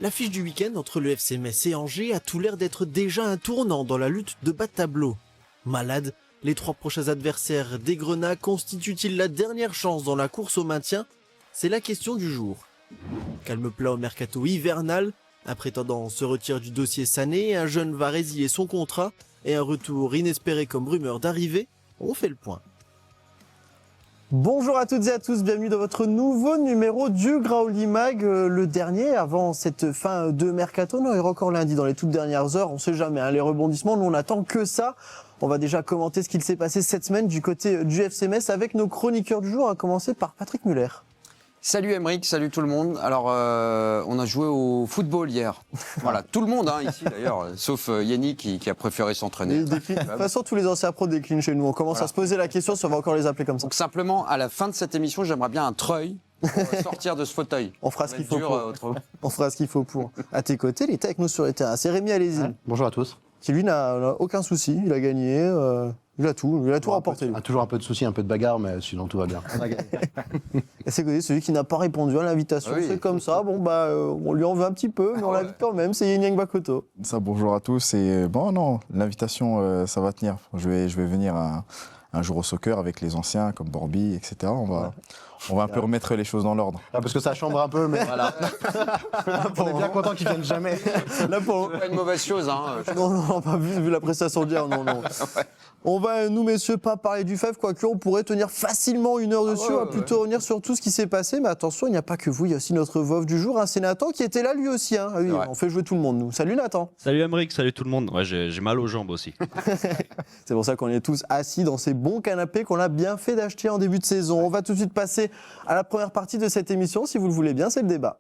L'affiche du week-end entre le FC Metz et Angers a tout l'air d'être déjà un tournant dans la lutte de bas de tableau. Malade, les 3 prochains adversaires des Grenats constituent-ils la dernière chance dans la course au maintien? C'est la question du jour. Calme plat au mercato hivernal, un prétendant se retire du dossier Sané, un jeune va résilier son contrat et un retour inespéré comme rumeur d'arrivée. On fait le point. Bonjour à toutes et à tous, bienvenue dans votre nouveau numéro du Graouli Mag, le dernier avant cette fin de mercato. Non, il est encore lundi dans les toutes dernières heures, on sait jamais, hein, les rebondissements, nous on attend que ça. On va déjà commenter ce qu'il s'est passé cette semaine du côté du FC Metz avec nos chroniqueurs du jour, à commencer par Patrick Muller. Salut Aymeric, salut tout le monde. Alors, on a joué au football hier. Voilà, tout le monde ici d'ailleurs, sauf Yannick qui a préféré s'entraîner. De toute façon, tous les anciens pros déclinent chez nous. On commence à se poser la question si on va encore les appeler comme ça. Donc simplement, à la fin de cette émission, j'aimerais bien un treuil pour sortir de ce fauteuil. On fera ce qu'il faut pour. On fera ce qu'il faut pour. À tes côtés, il était avec nous sur les terrains. C'est Rémi Alézine. Ouais. Bonjour à tous. Qui lui n'a aucun souci, il a gagné. Il a tout remporté. Toujours un peu de soucis, un peu de bagarre, mais sinon tout va bien. Et c'est celui qui n'a pas répondu à l'invitation, oui. C'est comme ça. Bon on lui en veut un petit peu, mais on l'invite quand même. C'est Yenyang Bakoto. Ça, bonjour à tous. Et bon, non, l'invitation, ça va tenir. Je vais venir un jour au soccer avec les anciens comme Borby, etc. On va un peu remettre les choses dans l'ordre. Ah, parce que ça chambre un peu, mais voilà. On est bien content qu'ils viennent jamais. Là, c'est pas une mauvaise chose. Hein. Non, pas vu la prestation d'hier, non. Ouais. On va, nous messieurs, pas parler du FEF, quoique on pourrait tenir facilement 1 heure dessus. On va plutôt revenir sur tout ce qui s'est passé. Mais attention, il n'y a pas que vous, il y a aussi notre veuve du jour, c'est Nathan qui était là lui aussi. Hein. Oui, on fait jouer tout le monde, nous. Salut Nathan. Salut Aymeric, salut tout le monde. Ouais, j'ai mal aux jambes aussi. C'est pour ça qu'on est tous assis dans ces bons canapés qu'on a bien fait d'acheter en début de saison. On va tout de suite passer à la première partie de cette émission. Si vous le voulez bien, c'est le débat.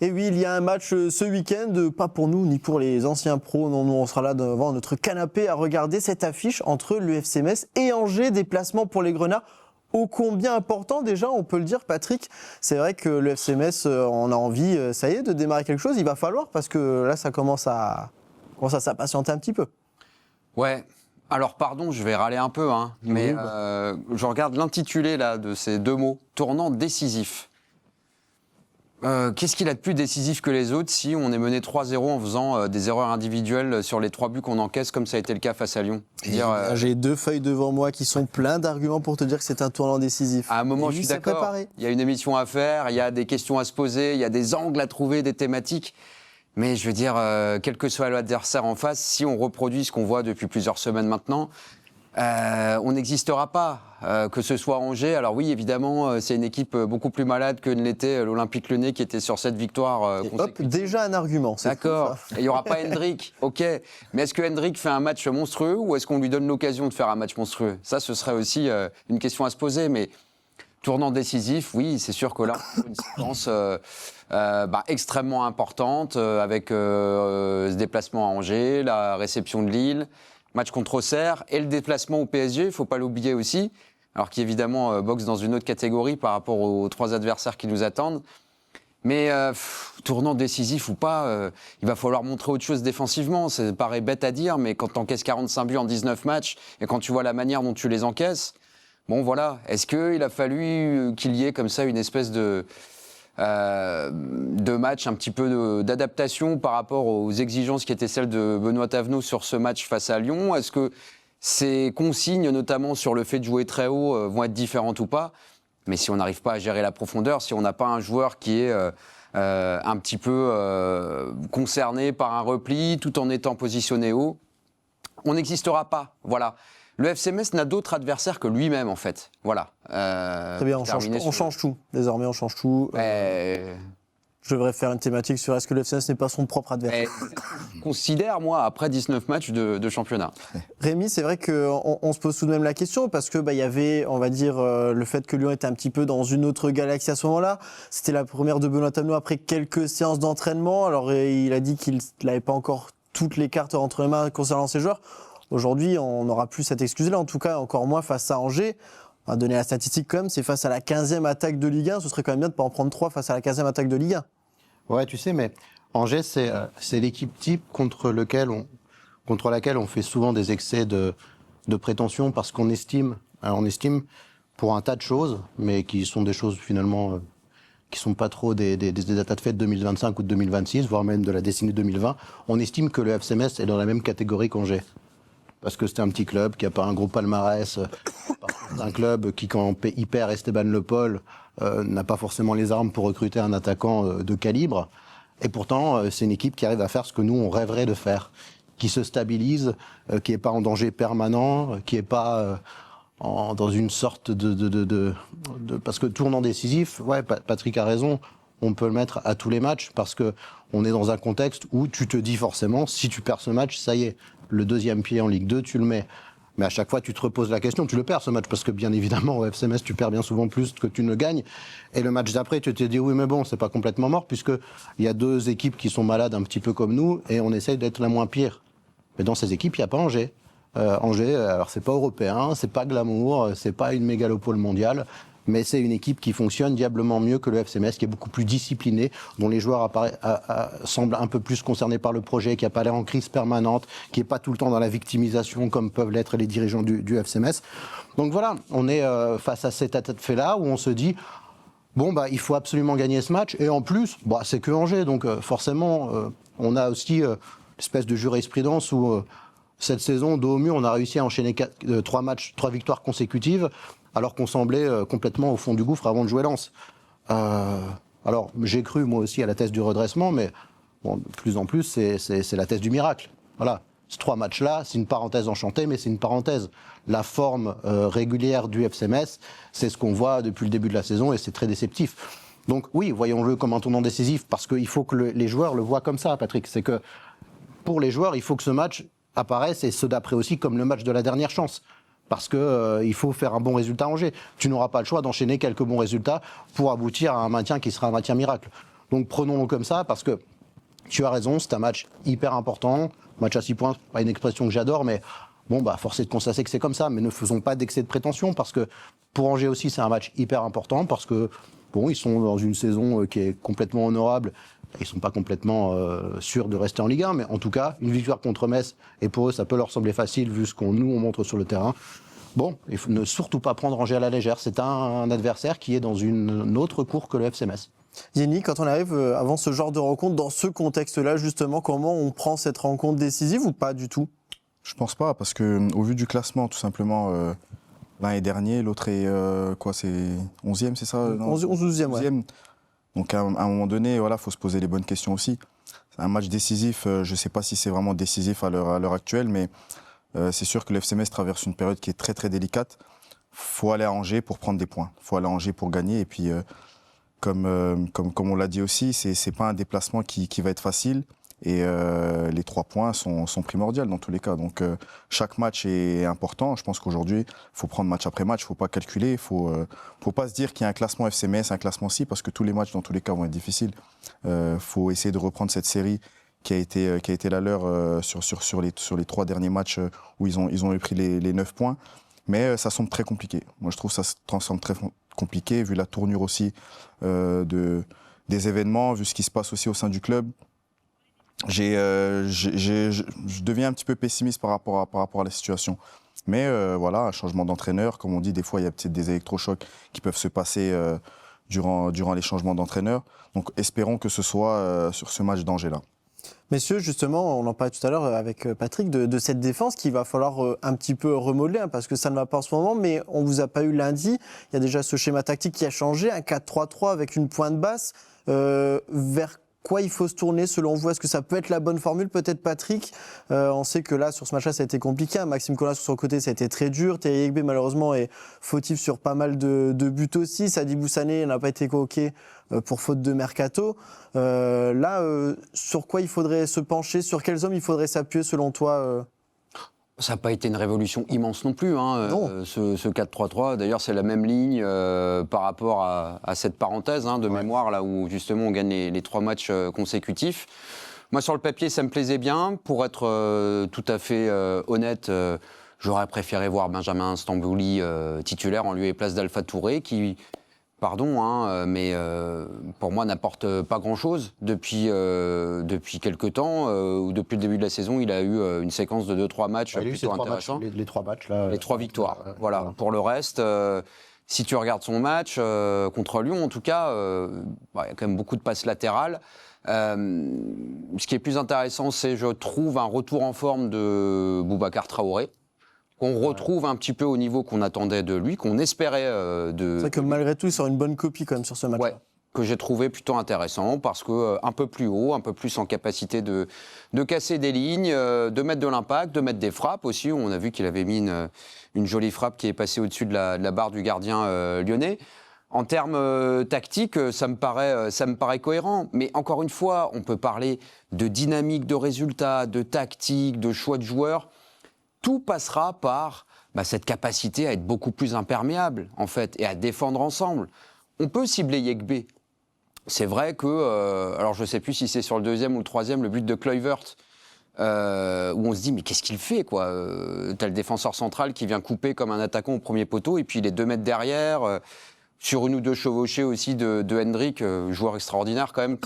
Et oui, il y a un match ce week-end, pas pour nous ni pour les anciens pros. Non, nous, on sera là devant notre canapé à regarder cette affiche entre le FC Metz et Angers. Déplacement pour les Grenats. Ô combien important déjà, on peut le dire, Patrick. C'est vrai que le FC Metz, on a envie, ça y est, de démarrer quelque chose. Il va falloir parce que là, ça commence à s'impatienter un petit peu. Ouais. Alors pardon, je vais râler un peu, hein, mais je regarde l'intitulé là de ces 2 mots, tournant décisif. Qu'est-ce qu'il a de plus décisif que les autres si on est mené 3-0 en faisant des erreurs individuelles sur les 3 buts qu'on encaisse, comme ça a été le cas face à Lyon? J'ai 2 feuilles devant moi qui sont pleines d'arguments pour te dire que c'est un tournant décisif. À un moment, je suis d'accord. Il y a une émission à faire, il y a des questions à se poser, il y a des angles à trouver, des thématiques. Mais je veux dire, quel que soit l'adversaire en face, si on reproduit ce qu'on voit depuis plusieurs semaines maintenant, on n'existera pas. Que ce soit Angers, alors oui, évidemment, c'est une équipe beaucoup plus malade que ne l'était l'Olympique Lyonnais qui était sur cette victoire consécutive. Hop, déjà un argument. D'accord. Et il n'y aura pas Hendrick, ok. Mais est-ce que Hendrick fait un match monstrueux ou est-ce qu'on lui donne l'occasion de faire un match monstrueux? Ça, ce serait aussi une question à se poser. Mais tournant décisif, oui, c'est sûr que là, une séquence extrêmement importante avec ce déplacement à Angers, la réception de Lille, match contre Auxerre et le déplacement au PSG, il ne faut pas l'oublier aussi, alors qui évidemment boxe dans une autre catégorie par rapport aux 3 adversaires qui nous attendent. Mais tournant décisif ou pas, il va falloir montrer autre chose défensivement. Ça paraît bête à dire, mais quand tu encaisses 45 buts en 19 matchs et quand tu vois la manière dont tu les encaisses, bon voilà, est-ce qu'il a fallu qu'il y ait comme ça une espèce de match, un petit peu d'adaptation par rapport aux exigences qui étaient celles de Benoît Thavenot sur ce match face à Lyon? Est-ce que ces consignes, notamment sur le fait de jouer très haut, vont être différentes ou pas? Mais si on n'arrive pas à gérer la profondeur, si on n'a pas un joueur qui est un petit peu concerné par un repli tout en étant positionné haut, on n'existera pas. Voilà. Le FC Metz n'a d'autre adversaire que lui-même, en fait. Voilà. Très bien, on change tout. Désormais, on change tout. Je devrais faire une thématique sur est-ce que le FC Metz n'est pas son propre adversaire. Je considère, moi, après 19 matchs de championnat. Rémi, c'est vrai qu'on se pose tout de même la question parce que y avait, on va dire, le fait que Lyon était un petit peu dans une autre galaxie à ce moment-là. C'était la première de Benoît Thavenot après quelques séances d'entraînement. Alors, il a dit qu'il n'avait pas encore toutes les cartes entre les mains concernant ses joueurs. Aujourd'hui, on n'aura plus cette excuse-là, en tout cas encore moins face à Angers. On va donner la statistique quand même, c'est face à la 15e attaque de Ligue 1, ce serait quand même bien de ne pas en prendre 3 face à la 15e attaque de Ligue 1. Ouais, tu sais, mais Angers, c'est l'équipe type contre laquelle on fait souvent des excès de prétention parce qu'on estime pour un tas de choses, mais qui sont des choses finalement qui sont pas trop des datas de fête 2025 ou de 2026, voire même de la décennie 2020, on estime que le FC Metz est dans la même catégorie qu'Angers. Parce que c'est un petit club qui n'a pas un gros palmarès, c'est un club qui, quand il perd Esteban Le Paul, n'a pas forcément les armes pour recruter un attaquant de calibre. Et pourtant, c'est une équipe qui arrive à faire ce que nous, on rêverait de faire, qui se stabilise, qui n'est pas en danger permanent, qui n'est pas dans une sorte de... Parce que tournant décisif, ouais, Patrick a raison, on peut le mettre à tous les matchs, parce qu'on est dans un contexte où tu te dis forcément, si tu perds ce match, ça y est, le deuxième pied en Ligue 2, tu le mets. Mais à chaque fois, tu te reposes la question, tu le perds ce match, parce que bien évidemment, au FC Metz, tu perds bien souvent plus que tu ne gagnes. Et le match d'après, tu te dis, oui, mais bon, c'est pas complètement mort, puisqu'il y a deux équipes qui sont malades un petit peu comme nous, et on essaye d'être la moins pire. Mais dans ces équipes, il n'y a pas Angers. Angers, alors c'est pas européen, c'est pas glamour, c'est pas une mégalopole mondiale, mais c'est une équipe qui fonctionne diablement mieux que le FC Metz, qui est beaucoup plus discipliné, dont les joueurs semblent un peu plus concernés par le projet, qui n'a pas l'air en crise permanente, qui n'est pas tout le temps dans la victimisation comme peuvent l'être les dirigeants du FC Metz. Donc voilà, on est face à cet état de fait-là où on se dit, bon, bah, il faut absolument gagner ce match, et en plus, bah, c'est que Angers, donc forcément, on a aussi l'espèce de jurisprudence où cette saison, dos au mur, on a réussi à enchaîner 3 victoires consécutives, alors qu'on semblait complètement au fond du gouffre avant de jouer Lens. Alors, j'ai cru moi aussi à la thèse du redressement, mais bon, de plus en plus, c'est la thèse du miracle. Voilà, ces 3 matchs-là, c'est une parenthèse enchantée, mais c'est une parenthèse. La forme régulière du FC Metz, c'est ce qu'on voit depuis le début de la saison, et c'est très déceptif. Donc oui, voyons-le comme un tournant décisif, parce qu'il faut que les joueurs le voient comme ça, Patrick. C'est que pour les joueurs, il faut que ce match apparaissent, et ceux d'après aussi, comme le match de la dernière chance. Parce que il faut faire un bon résultat à Angers. Tu n'auras pas le choix d'enchaîner quelques bons résultats pour aboutir à un maintien qui sera un maintien miracle. Donc prenons-le comme ça, parce que tu as raison, c'est un match hyper important. Match à 6 points, pas une expression que j'adore, mais bon, bah, force est de constater que c'est comme ça. Mais ne faisons pas d'excès de prétention, parce que pour Angers aussi, c'est un match hyper important, parce que bon, ils sont dans une saison qui est complètement honorable. Ils ne sont pas complètement sûrs de rester en Ligue 1, mais en tout cas, une victoire contre Metz, et pour eux, ça peut leur sembler facile, vu ce qu'on nous montre sur le terrain. Bon, il faut ne surtout pas prendre Angers à la légère. C'est un adversaire qui est dans une autre cour que le FC Metz. Yenny, quand on arrive avant ce genre de rencontre, dans ce contexte-là, justement, comment on prend cette rencontre décisive ou pas du tout? Je pense pas, parce que au vu du classement, tout simplement, l'un est dernier, l'autre est c'est 11e, c'est ça? 11e, ouais. Donc à un moment donné, voilà, faut se poser les bonnes questions aussi. C'est un match décisif, je ne sais pas si c'est vraiment décisif à l'heure actuelle, mais c'est sûr que le FC Metz traverse une période qui est très très délicate. Faut aller à Angers pour prendre des points. Faut aller à Angers pour gagner. Et puis, comme on l'a dit aussi, c'est pas un déplacement qui va être facile. Et les 3 points sont primordiaux dans tous les cas. Donc chaque match est important. Je pense qu'aujourd'hui, il faut prendre match après match. Il ne faut pas calculer. Il ne faut pas se dire qu'il y a un classement FC Metz, un classement ci, parce que tous les matchs, dans tous les cas, vont être difficiles. Il faut essayer de reprendre cette série qui a été la leur sur les 3 derniers matchs où ils ont pris les 9 points. Mais ça semble très compliqué. Moi, je trouve que ça se transforme très compliqué, vu la tournure aussi des événements, vu ce qui se passe aussi au sein du club. Je deviens un petit peu pessimiste par rapport à la situation. Mais voilà, un changement d'entraîneur, comme on dit, des fois il y a peut-être des électrochocs qui peuvent se passer durant les changements d'entraîneur. Donc espérons que ce soit sur ce match d'Angers-là. Messieurs, justement, on en parlait tout à l'heure avec Patrick, de cette défense qu'il va falloir un petit peu remodeler, hein, parce que ça ne va pas en ce moment, mais on ne vous a pas eu lundi. Il y a déjà ce schéma tactique qui a changé, un 4-3-3 avec une pointe basse. Vers quoi il faut se tourner selon vous? Est-ce que ça peut être la bonne formule, peut-être, Patrick? On sait que là, sur ce match-là, ça a été compliqué. Maxime Collin, sur son côté, ça a été très dur. Thierry Egbe, malheureusement, est fautif sur pas mal de buts aussi. Sadibou Sané n'a pas été convoqué pour faute de mercato. Sur quoi il faudrait se pencher? Sur quels hommes il faudrait s'appuyer, selon toi Ça n'a pas été une révolution immense non plus, ce 4-3-3. D'ailleurs, c'est la même ligne par rapport à cette parenthèse de mémoire, là où justement on gagne les 3 matchs consécutifs. Moi, sur le papier, ça me plaisait bien. Pour être tout à fait honnête, J'aurais préféré voir Benjamin Stambouli titulaire en lieu et place d'Alpha Touré, qui, pardon, mais pour moi n'apporte pas grand-chose depuis quelques temps. Ou depuis le début de la saison, il a eu une séquence de 2-3 matchs plutôt intéressants. Les 3 matchs, là. Les 3 victoires. Voilà. Pour le reste, si tu regardes son match contre Lyon, en tout cas, il y a quand même beaucoup de passes latérales. Ce qui est plus intéressant, c'est, je trouve, un retour en forme de Boubacar Traoré, qu'on retrouve un petit peu au niveau qu'on attendait de lui, qu'on espérait de... C'est vrai que malgré tout, il sort une bonne copie quand même sur ce match-là. Ouais, que j'ai trouvé plutôt intéressant, parce que un peu plus haut, un peu plus en capacité de casser des lignes, de mettre de l'impact, de mettre des frappes aussi. On a vu qu'il avait mis une jolie frappe qui est passée au-dessus de la barre du gardien lyonnais. En termes tactiques, ça me paraît cohérent. Mais encore une fois, on peut parler de dynamique de résultats, de tactique, de choix de joueurs. Tout passera par cette capacité à être beaucoup plus imperméable, en fait, et à défendre ensemble. On peut cibler Yekbe. C'est vrai que, alors je ne sais plus si c'est sur le 2e ou le 3e, le but de Kluivert, où on se dit, mais qu'est-ce qu'il fait, quoi ? T'as le défenseur central qui vient couper comme un attaquant au premier poteau, et puis il est 2 mètres derrière, sur une ou deux chevauchées aussi de Hendrick, joueur extraordinaire quand même,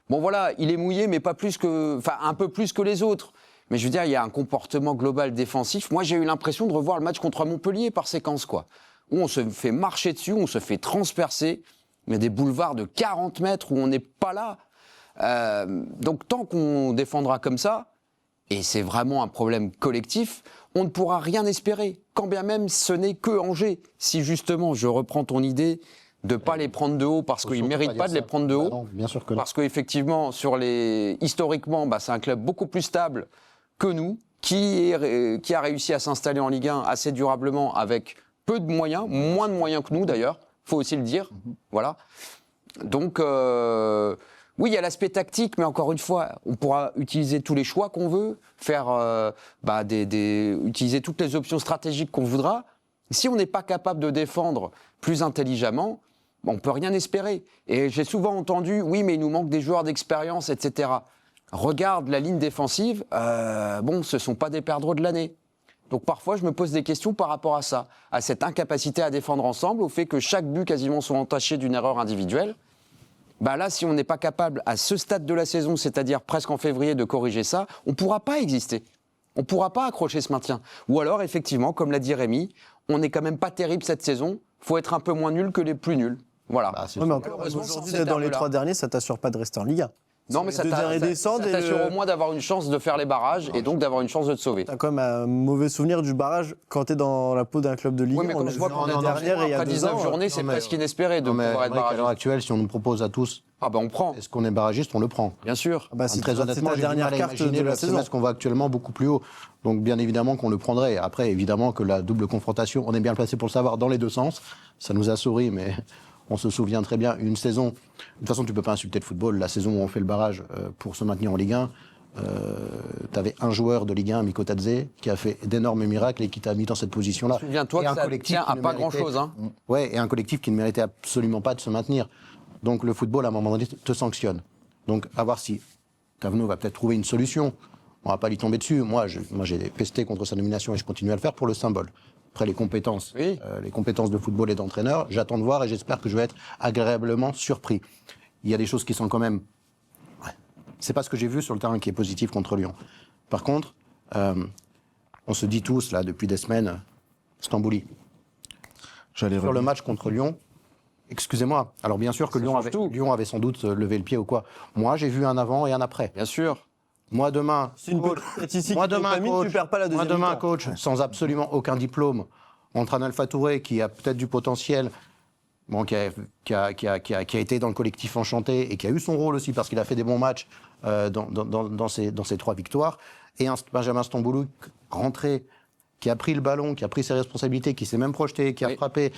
Bon voilà, il est mouillé, mais pas plus que, enfin un peu plus que les autres. Mais je veux dire, il y a un comportement global défensif. Moi, j'ai eu l'impression de revoir le match contre Montpellier par séquence, quoi. Où on se fait marcher dessus, on se fait transpercer. Il y a des boulevards de 40 mètres où on n'est pas là. Donc, tant qu'on défendra comme ça, et c'est vraiment un problème collectif, on ne pourra rien espérer. Quand bien même ce n'est que Angers. Si justement, je reprends ton idée de ne pas les prendre de haut parce qu'ils ne méritent pas de les prendre de haut. Non, bien sûr que non. Parce qu'effectivement, historiquement, c'est un club beaucoup plus stable que nous, qui a réussi à s'installer en Ligue 1 assez durablement avec peu de moyens, moins de moyens que nous d'ailleurs, il faut aussi le dire. Voilà. Donc, oui, il y a l'aspect tactique, mais encore une fois, on pourra utiliser tous les choix qu'on veut, faire, utiliser toutes les options stratégiques qu'on voudra. Si on n'est pas capable de défendre plus intelligemment, on ne peut rien espérer. Et j'ai souvent entendu, oui, mais il nous manque des joueurs d'expérience, etc. Regarde la ligne défensive, ce ne sont pas des perdreaux de l'année. Donc parfois, je me pose des questions par rapport à ça, à cette incapacité à défendre ensemble, au fait que chaque but quasiment soit entaché d'une erreur individuelle. Là, si on n'est pas capable, à ce stade de la saison, c'est-à-dire presque en février, de corriger ça, on ne pourra pas exister. On ne pourra pas accrocher ce maintien. Ou alors, effectivement, comme l'a dit Rémi, on n'est quand même pas terrible cette saison, il faut être un peu moins nul que les plus nuls. Voilà. Oui, mais encore aujourd'hui, dans les 3 derniers, ça ne t'assure pas de rester en Ligue 1. Non, mais ça t'assure au moins d'avoir une chance de faire les barrages et donc d'avoir une chance de te sauver. T'as quand même un mauvais souvenir du barrage quand t'es dans la peau d'un club de Ligue 1. Oui, mais quand je vois qu'on est dernière et il y a 19 journées, c'est presque inespéré de pouvoir être barragiste. À l'heure actuelle, si on nous propose à tous, on prend. Est-ce qu'on est barragiste, on le prend. Bien sûr. Très honnêtement, j'ai du mal à imaginer le FCMS qu'on va actuellement beaucoup plus haut. Donc bien évidemment qu'on le prendrait. Après, évidemment que la double confrontation, on est bien placé pour le savoir dans les deux sens. Ça nous a souri, mais... On se souvient très bien, une saison... De toute façon, tu ne peux pas insulter le football. La saison où on fait le barrage pour se maintenir en Ligue 1, tu avais un joueur de Ligue 1, Miko Tadze, qui a fait d'énormes miracles et qui t'a mis dans cette position-là. Souviens-toi que ça tient à pas grand-chose. Ouais, et un collectif qui ne méritait absolument pas de se maintenir. Donc le football, à un moment donné, te sanctionne. Donc à voir si Taverneau va peut-être trouver une solution. On ne va pas lui tomber dessus. Moi, j'ai pesté contre sa nomination et je continue à le faire pour le symbole. Après les compétences de football et d'entraîneur, j'attends de voir et j'espère que je vais être agréablement surpris. Il y a des choses qui sont quand même... C'est pas ce que j'ai vu sur le terrain qui est positif contre Lyon. Par contre, on se dit tous, là, depuis des semaines, Stambouli. Sur le match contre Lyon, excusez-moi, alors bien sûr que Lyon avait sans doute levé le pied ou quoi. Moi, j'ai vu un avant et un après. Bien sûr. Moi demain, coach, sans absolument aucun diplôme, entre un Alpha Touré qui a peut-être du potentiel, qui a été dans le collectif Enchanté et qui a eu son rôle aussi parce qu'il a fait des bons matchs dans ces 3 victoires, et un Benjamin Stambouli rentré, qui a pris le ballon, qui a pris ses responsabilités, qui s'est même projeté, qui a frappé.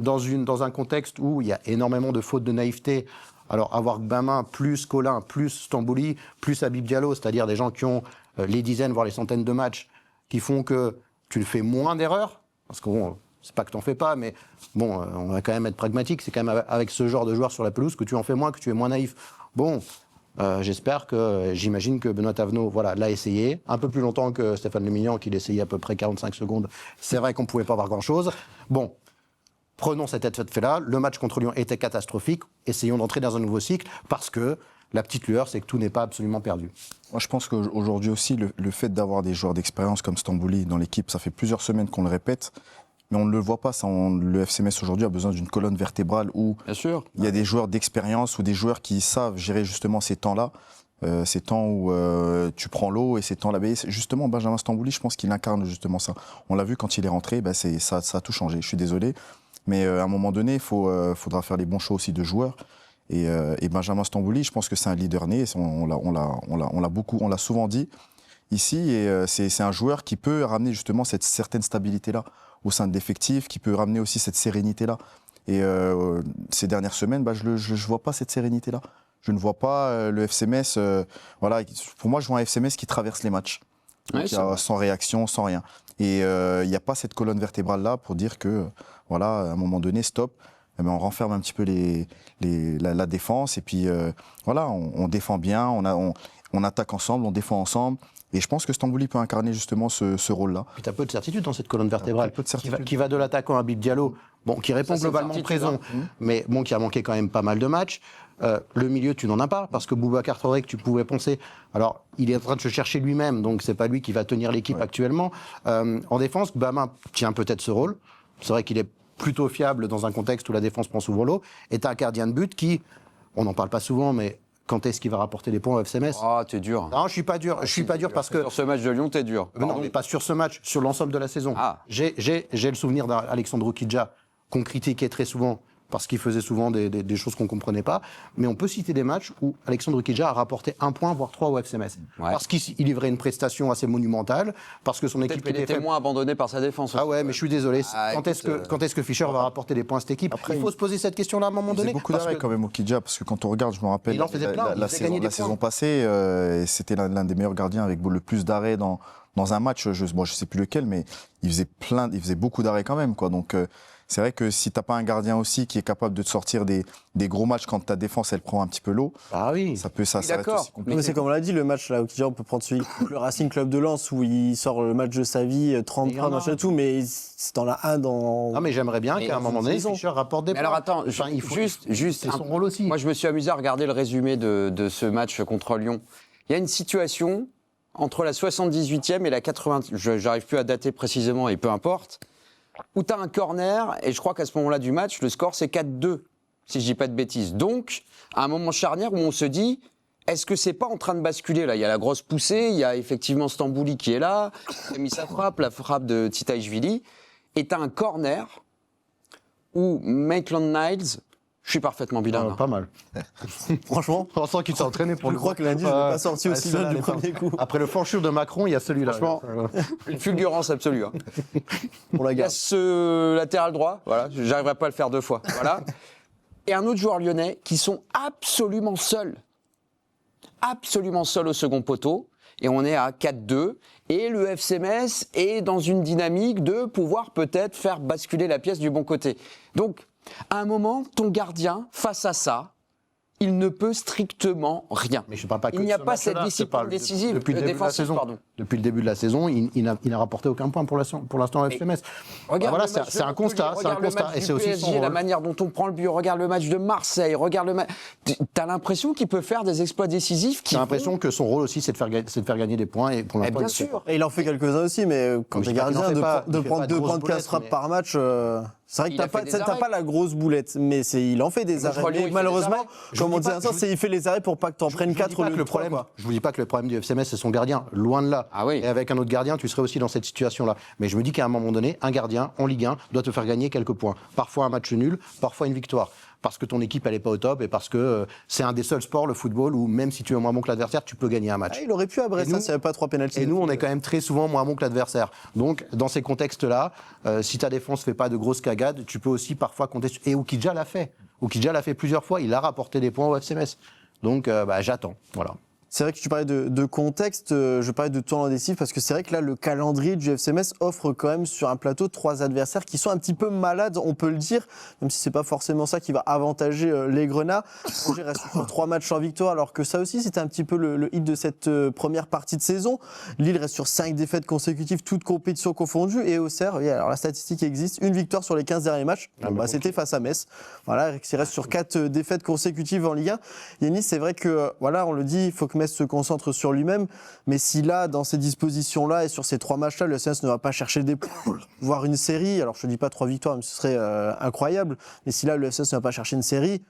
Dans un contexte où il y a énormément de fautes de naïveté. Alors, avoir Bamin, plus Colin, plus Stambouli, plus Habib Diallo, c'est-à-dire des gens qui ont les dizaines, voire les centaines de matchs, qui font que tu fais moins d'erreurs, parce que bon, c'est pas que t'en fais pas, mais bon, on va quand même être pragmatique, c'est quand même avec ce genre de joueurs sur la pelouse que tu en fais moins, que tu es moins naïf. Bon, J'espère que, j'imagine que Benoît Tavenot l'a essayé, un peu plus longtemps que Stéphane Lemignan, qui l'essayait à peu près 45 secondes. C'est vrai qu'on ne pouvait pas voir grand-chose. Bon, prenons cet état de fait-là. Le match contre Lyon était catastrophique. Essayons d'entrer dans un nouveau cycle, parce que la petite lueur, c'est que tout n'est pas absolument perdu. Moi, je pense qu'aujourd'hui aussi, le fait d'avoir des joueurs d'expérience comme Stambouli dans l'équipe, ça fait plusieurs semaines qu'on le répète, mais on ne le voit pas. Le FC Metz aujourd'hui a besoin d'une colonne vertébrale où Bien sûr. il y a des joueurs d'expérience ou des joueurs qui savent gérer justement ces temps-là, ces temps où tu prends l'eau et ces temps-là. Justement, Benjamin Stambouli, je pense qu'il incarne justement ça. On l'a vu quand il est rentré, ça a tout changé. Je suis désolé, mais à un moment donné, il faudra faire les bons choix aussi de joueurs. Et Benjamin Stambouli, je pense que c'est un leader né. On l'a souvent dit ici. Et c'est un joueur qui peut ramener justement cette certaine stabilité-là au sein de l'effectif, qui peut ramener aussi cette sérénité-là. Et ces dernières semaines, je ne vois pas cette sérénité-là. Je ne vois pas le FC Metz. Pour moi, je vois un FC Metz qui traverse les matchs. Ouais, Sans réaction, sans rien. Et il n'y a pas cette colonne vertébrale-là pour dire que, à un moment donné, stop. On renferme un petit peu la défense. Et puis, on défend bien, on attaque ensemble, on défend ensemble. Et je pense que Stambouli peut incarner justement ce rôle-là. Puis tu as peu de certitude dans cette colonne vertébrale. Peu de certitude. Qui va de l'attaquant à Habib Diallo, qui répond Ça, globalement c'est présent, certitude, mais qui a manqué quand même pas mal de matchs. Le milieu, tu n'en as pas, parce que Boubacar Traoré, que tu pouvais penser, alors il est en train de se chercher lui-même, donc c'est pas lui qui va tenir l'équipe actuellement. En défense, Bama tient peut-être ce rôle. C'est vrai qu'il est plutôt fiable dans un contexte où la défense prend souvent l'eau. Et tu as un gardien de but qui, on n'en parle pas souvent, mais quand est-ce qu'il va rapporter des points au FC Metz? Ah, t'es dur. Non, je suis pas dur. Je suis pas dur parce que Sur ce match de Lyon, t'es dur. non, mais pas sur ce match, sur l'ensemble de la saison. Ah. J'ai le souvenir d'Alexandre Kidja qu'on critiquait très souvent parce qu'il faisait souvent des choses qu'on ne comprenait pas. Mais on peut citer des matchs où Alexandre Kidja a rapporté 1 point, voire 3 au FC Metz. Ouais. Parce qu'il livrait une prestation assez monumentale, parce que son Peut-être équipe qu'il était était faible. moins abandonné par sa défense. Ah ouais, mais je suis désolé. Ah, Quand est-ce que Fischer va rapporter des points à cette équipe? Après, Il faut se poser cette question-là à un moment Il faisait donné. beaucoup parce d'arrêts que- quand même au Kidja, parce que quand on regarde, je me rappelle, Il en faisait plein, il faisait gagner des la saison points. passée, c'était l'un des meilleurs gardiens avec le plus d'arrêts dans un match. Je ne sais plus lequel, mais il faisait beaucoup d'arrêts quand même, quoi. Donc c'est vrai que si tu n'as pas un gardien aussi qui est capable de te sortir des gros matchs quand ta défense elle prend un petit peu l'eau, Ah oui. ça peut ça Oui, reste d'accord. aussi compliqué. Mais c'est comme on l'a dit, le match là, on peut prendre celui contre le Racing Club de Lens où il sort le match de sa vie, Il y en 33, a. machin et tout, mais c'est dans la 1 dans. Ah mais j'aimerais bien Mais qu'à un moment donné, saison. Fischer rapporte des Mais points. alors attends, Enfin, il faut- juste c'est son rôle aussi. Moi, je me suis amusé à regarder le résumé de ce match contre Lyon. Il y a une situation entre la 78e et la 80. J'arrive plus à dater précisément et peu importe. Où tu as un corner et je crois qu'à ce moment-là du match, le score c'est 4-2, si je dis pas de bêtises. Donc, à un moment charnière où on se dit, est-ce que c'est pas en train de basculer là? Il y a la grosse poussée, il y a effectivement Stambouli qui est là, qui a mis sa frappe, la frappe de Titaishvili, et tu as un corner où Maitland-Niles, je suis parfaitement bilingue. Pas mal. Franchement, On sent qu'il s'est entraîné pour je le crois que lundi, je l'ai pas sorti aussi bien du premier coup. Après le franchir de Macron, il y a celui-là. Franchement, une fulgurance absolue. Hein. On la Il y a garde. ce latéral droit, voilà, j'arriverai pas à le faire 2 fois, voilà. Et un autre joueur lyonnais qui sont absolument seuls au second poteau. Et on est à 4-2. Et le FC Metz est dans une dynamique de pouvoir peut-être faire basculer la pièce du bon côté. Donc, à un moment, ton gardien, face à ça, il ne peut strictement rien. Mais je parle pas que Il n'y de a ce pas cette match-là, je discipline parle décisive, depuis le début de la défensive, saison. pardon. Depuis le début de la saison, il n'a rapporté aucun point pour l'instant au FC Metz. Regarde Voilà, le match c'est de un Montpellier, constat, c'est un regarde le constat, match et du c'est aussi son PSG, la rôle. manière dont on prend le but, regarde le match de Marseille, regarde le match. T'as l'impression qu'il peut faire des exploits décisifs qui J'ai l'impression que son rôle aussi, c'est de faire gagner des points. Et pour l'instant, bien il le fait sûr. Et il en fait quelques-uns aussi, mais quand Mais t'es je dis pas qu'il en gardien, fait pas, de il fait prendre pas de 2 grosses points de 15 boulettes, frappes mais- par match, c'est vrai que Il a fait des t'as arrêts. pas la grosse boulette, mais il en fait des Contre arrêts. Lyon, il Mais fait malheureusement, des arrêts. comme on dis disait pas- un sens, il fait les arrêts pour pas que t'en prennes 4 Je au lieu de ne 3. vous dis pas que le problème du FC Metz, c'est son gardien. Loin de là. Ah oui. Et avec un autre gardien, tu serais aussi dans cette situation-là. Mais je me dis qu'à un moment donné, un gardien en Ligue 1 doit te faire gagner quelques points. Parfois un match nul, parfois une victoire. Parce que ton équipe, elle n'est pas au top et parce que c'est un des seuls sports, le football, où même si tu es moins bon que l'adversaire, tu peux gagner un match. Il aurait pu à Brest, Et nous- s'il n'y avait pas 3 pénaltys. Et nous, on est quand même très souvent moins bon que l'adversaire. Donc, dans ces contextes-là, si ta défense fait pas de grosses cagades, tu peux aussi parfois compter sur... Et Oukidja l'a fait. Oukidja l'a fait plusieurs fois. Il a rapporté des points au FC Metz. Donc, j'attends. Voilà. C'est vrai que tu parlais de contexte, je parlais de tournoi décisif parce que c'est vrai que là, le calendrier du FC Metz offre quand même sur un plateau 3 adversaires qui sont un petit peu malades, on peut le dire, même si c'est pas forcément ça qui va avantager les Grenats. Angers reste sur 3 matchs sans victoire, alors que ça aussi, c'était un petit peu le hit de cette première partie de saison. Lille reste sur 5 défaites consécutives, toutes compétitions confondues, et Auxerre, oui, alors la statistique existe, une victoire sur les 15 derniers matchs, c'était face à Metz. Voilà, il reste sur 4 défaites consécutives en Ligue 1. Yanis, c'est vrai que, voilà, on le dit, il faut que Metz se concentre sur lui-même, mais si là, dans ces dispositions-là et sur ces 3 matchs-là, le CNS ne va pas chercher des points, voire une série, alors je ne dis pas 3 victoires, mais ce serait incroyable, mais si là, le CNS ne va pas chercher une série,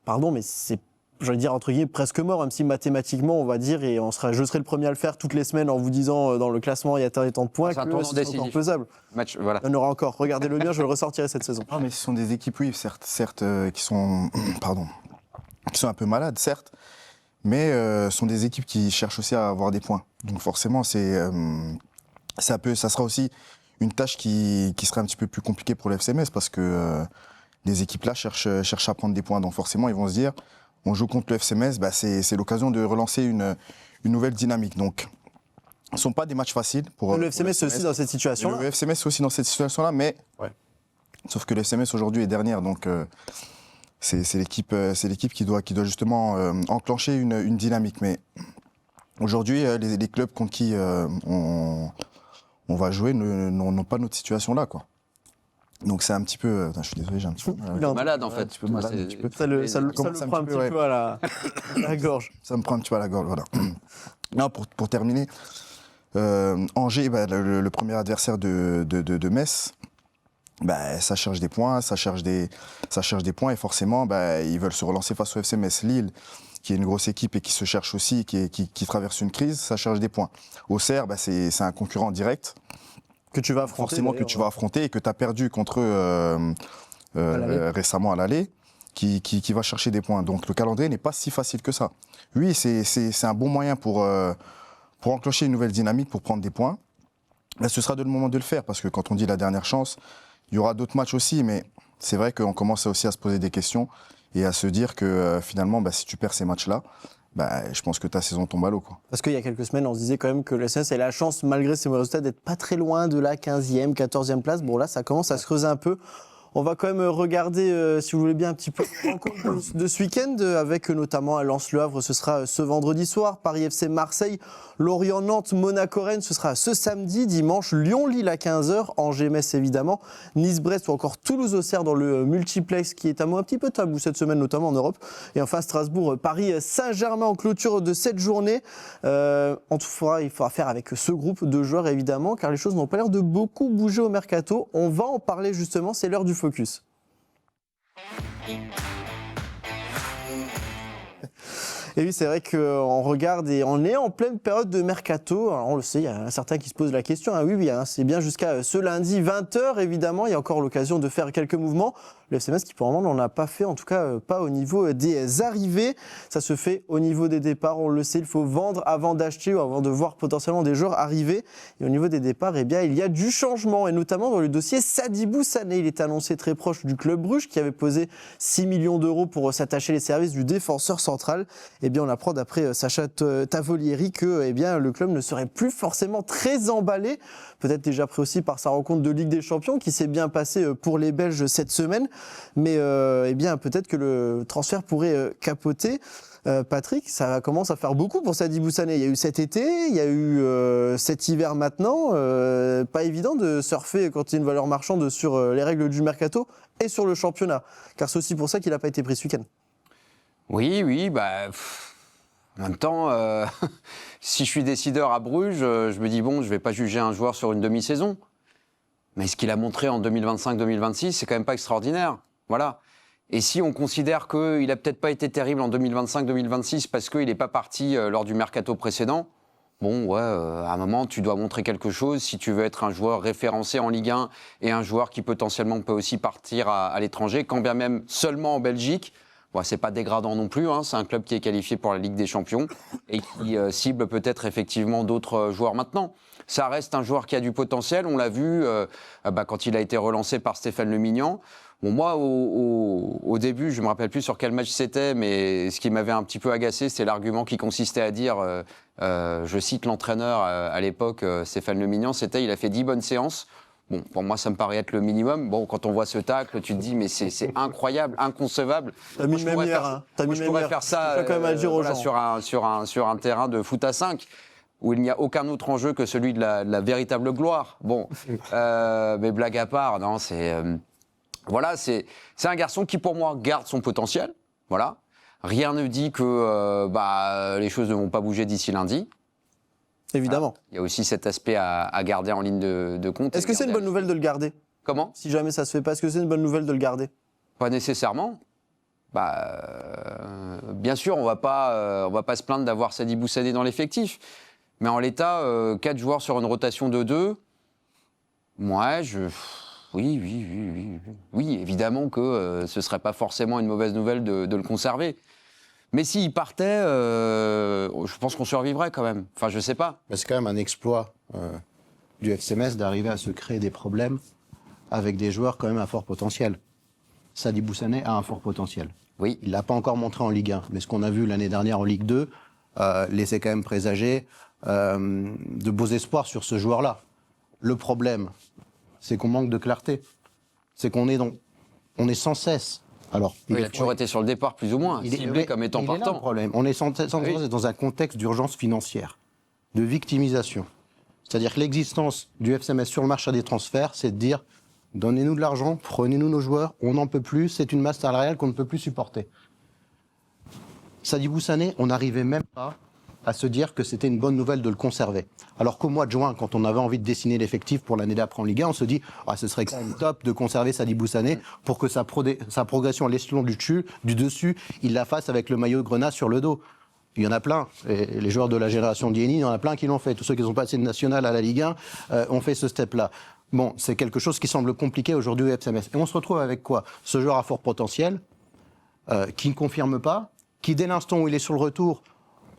pardon, mais c'est, j'allais dire entre guillemets, presque mort, même si mathématiquement, on va dire, et je serai le premier à le faire toutes les semaines en vous disant dans le classement, il y a tant et tant de points, que c'est encore pesable. Match, voilà. Il y en aura encore, regardez le mien, je le ressortirai cette saison. Ah, mais ce sont des équipes, oui, certes qui sont un peu malades, certes, mais ce sont des équipes qui cherchent aussi à avoir des points. Donc forcément, ça sera aussi une tâche qui sera un petit peu plus compliquée pour le FC Metz parce que les équipes-là cherchent à prendre des points. Donc forcément, ils vont se dire, on joue contre le FC Metz, c'est l'occasion de relancer une nouvelle dynamique. Donc, ce ne sont pas des matchs faciles pour le FC Metz est aussi dans cette situation-là. Le FC Metz est aussi dans cette situation-là, mais sauf que le FC Metz aujourd'hui est dernière, donc c'est l'équipe qui doit justement enclencher une dynamique. Mais aujourd'hui, les clubs contre qui on va jouer n'ont pas notre situation-là, quoi. Donc c'est un petit peu... je suis désolé, j'ai un petit peu... malade en fait. Ça le prend un petit peu à la gorge. Ça me prend un petit peu à la gorge, voilà. Non, pour terminer, Angers, le premier adversaire de Metz, ça cherche des points, ça cherche des points et forcément, ils veulent se relancer face au FC Metz. Lille, qui est une grosse équipe et qui se cherche aussi, qui traverse une crise, ça cherche des points. Auxerre, c'est un concurrent direct. Que tu vas affronter. Forcément que tu vas affronter et que tu as perdu contre récemment à l'aller, qui va chercher des points. Donc le calendrier n'est pas si facile que ça. Oui, c'est un bon moyen pour enclencher une nouvelle dynamique, pour prendre des points. Là, ce sera le moment de le faire, parce que quand on dit la dernière chance, il y aura d'autres matchs aussi, mais c'est vrai qu'on commence aussi à se poser des questions et à se dire que finalement, si tu perds ces matchs-là, je pense que ta saison tombe à l'eau, quoi. Parce qu'il y a quelques semaines, on se disait quand même que le SNS a la chance, malgré ses mauvais résultats, d'être pas très loin de la 15e, 14e place. Bon, là, ça commence à se creuser un peu. On va quand même regarder, si vous voulez bien, un petit peu le rencontre de ce week-end, avec notamment à Lens-Le Havre, ce sera ce vendredi soir, Paris FC Marseille, Lorient-Nantes, Monaco-Rennes, ce sera ce samedi, dimanche, Lyon-Lille à 15h, Angers-Metz évidemment, Nice-Brest ou encore Toulouse-Auxerre dans le multiplex qui est un mot un petit peu tabou cette semaine, notamment en Europe. Et enfin Strasbourg-Paris-Saint-Germain en clôture de cette journée. Il faudra faire avec ce groupe de joueurs évidemment, car les choses n'ont pas l'air de beaucoup bouger au mercato. On va en parler justement, c'est l'heure du focus. Et oui, c'est vrai qu'on regarde et on est en pleine période de mercato. Alors on le sait, il y a certains qui se posent la question. C'est bien jusqu'à ce lundi 20h, évidemment. Il y a encore l'occasion de faire quelques mouvements. Le FC Metz qui pour le moment n'en a pas fait, en tout cas pas au niveau des arrivées. Ça se fait au niveau des départs, on le sait, il faut vendre avant d'acheter ou avant de voir potentiellement des joueurs arriver. Et au niveau des départs, il y a du changement, et notamment dans le dossier Sadibou Sané. Il est annoncé très proche du club Bruges qui avait posé 6 millions d'euros pour s'attacher les services du défenseur central. On apprend d'après Sacha Tavolieri que le club ne serait plus forcément très emballé, peut-être déjà pris aussi par sa rencontre de Ligue des Champions qui s'est bien passée pour les Belges cette semaine, mais peut-être que le transfert pourrait capoter. Patrick, ça commence à faire beaucoup pour Sadibou Sané. Il y a eu cet été, il y a eu cet hiver maintenant. Pas évident de surfer quand il y a une valeur marchande sur les règles du mercato et sur le championnat, car c'est aussi pour ça qu'il n'a pas été pris ce week-end. Oui, en même temps, si je suis décideur à Bruges, je me dis, je ne vais pas juger un joueur sur une demi-saison. Mais ce qu'il a montré en 2025-2026, c'est quand même pas extraordinaire. Voilà. Et si on considère qu'il n'a peut-être pas été terrible en 2025-2026 parce qu'il n'est pas parti lors du mercato précédent, à un moment, tu dois montrer quelque chose si tu veux être un joueur référencé en Ligue 1 et un joueur qui potentiellement peut aussi partir à l'étranger, quand bien même seulement en Belgique. Bon, c'est pas dégradant non plus, hein, c'est un club qui est qualifié pour la Ligue des Champions et qui cible peut-être effectivement d'autres joueurs maintenant. Ça reste un joueur qui a du potentiel, on l'a vu quand il a été relancé par Stéphane Le Mignan. Bon, moi, au début, je ne me rappelle plus sur quel match c'était, mais ce qui m'avait un petit peu agacé, c'est l'argument qui consistait à dire, je cite l'entraîneur à l'époque, Stéphane Le Mignan, c'était « il a fait 10 bonnes séances ». Bon, pour moi, ça me paraît être le minimum. Bon, quand on voit ce tacle, tu te dis, mais c'est incroyable, inconcevable. T'as mis le même hier, hein. Je pourrais faire ça quand même à dire aux gens. sur un terrain de foot à 5, où il n'y a aucun autre enjeu que celui de la véritable gloire. Bon, mais blague à part, non, c'est... Voilà, c'est un garçon qui, pour moi, garde son potentiel. Voilà. Rien ne dit que les choses ne vont pas bouger d'ici lundi. Évidemment. Voilà. Il y a aussi cet aspect à garder en ligne de compte. Est-ce que c'est une bonne nouvelle de le garder ? Comment ? Si jamais ça se fait pas, est-ce que c'est une bonne nouvelle de le garder ? Pas nécessairement. Bien sûr, on va pas se plaindre d'avoir Sadibou Sané dans l'effectif. Mais en l'état, 4 joueurs sur une rotation de 2, Oui, évidemment que ce ne serait pas forcément une mauvaise nouvelle de le conserver. Mais s'il partait, je pense qu'on survivrait quand même. Enfin, je ne sais pas. Mais c'est quand même un exploit du FC Metz d'arriver à se créer des problèmes avec des joueurs quand même à fort potentiel. Sadibou Sané a un fort potentiel. Oui. Il ne l'a pas encore montré en Ligue 1, mais ce qu'on a vu l'année dernière en Ligue 2 laissait quand même présager de beaux espoirs sur ce joueur-là. Le problème, c'est qu'on manque de clarté. C'est qu'on est sans cesse. Alors, il a toujours été sur le départ, plus ou moins, ciblé comme étant partant. Il est là le problème. On est sans cesse dans un contexte d'urgence financière, de victimisation. C'est-à-dire que l'existence du FC Metz sur le marché des transferts, c'est de dire donnez-nous de l'argent, prenez-nous nos joueurs, on n'en peut plus, c'est une masse salariale qu'on ne peut plus supporter. Sadibou Sané, on n'arrivait même pas à se dire que c'était une bonne nouvelle de le conserver. Alors qu'au mois de juin, quand on avait envie de dessiner l'effectif pour l'année d'après en Ligue 1, on se dit ce serait quand même top de conserver Sadibou Sané pour que sa progression à l'échelon du dessus, il la fasse avec le maillot de Grenat sur le dos. Il y en a plein, et les joueurs de la génération Dieni, il y en a plein qui l'ont fait. Tous ceux qui sont passés de national à la Ligue 1 ont fait ce step-là. Bon, c'est quelque chose qui semble compliqué aujourd'hui au FC Metz. Et on se retrouve avec quoi ? Ce joueur à fort potentiel, qui ne confirme pas, qui dès l'instant où il est sur le retour,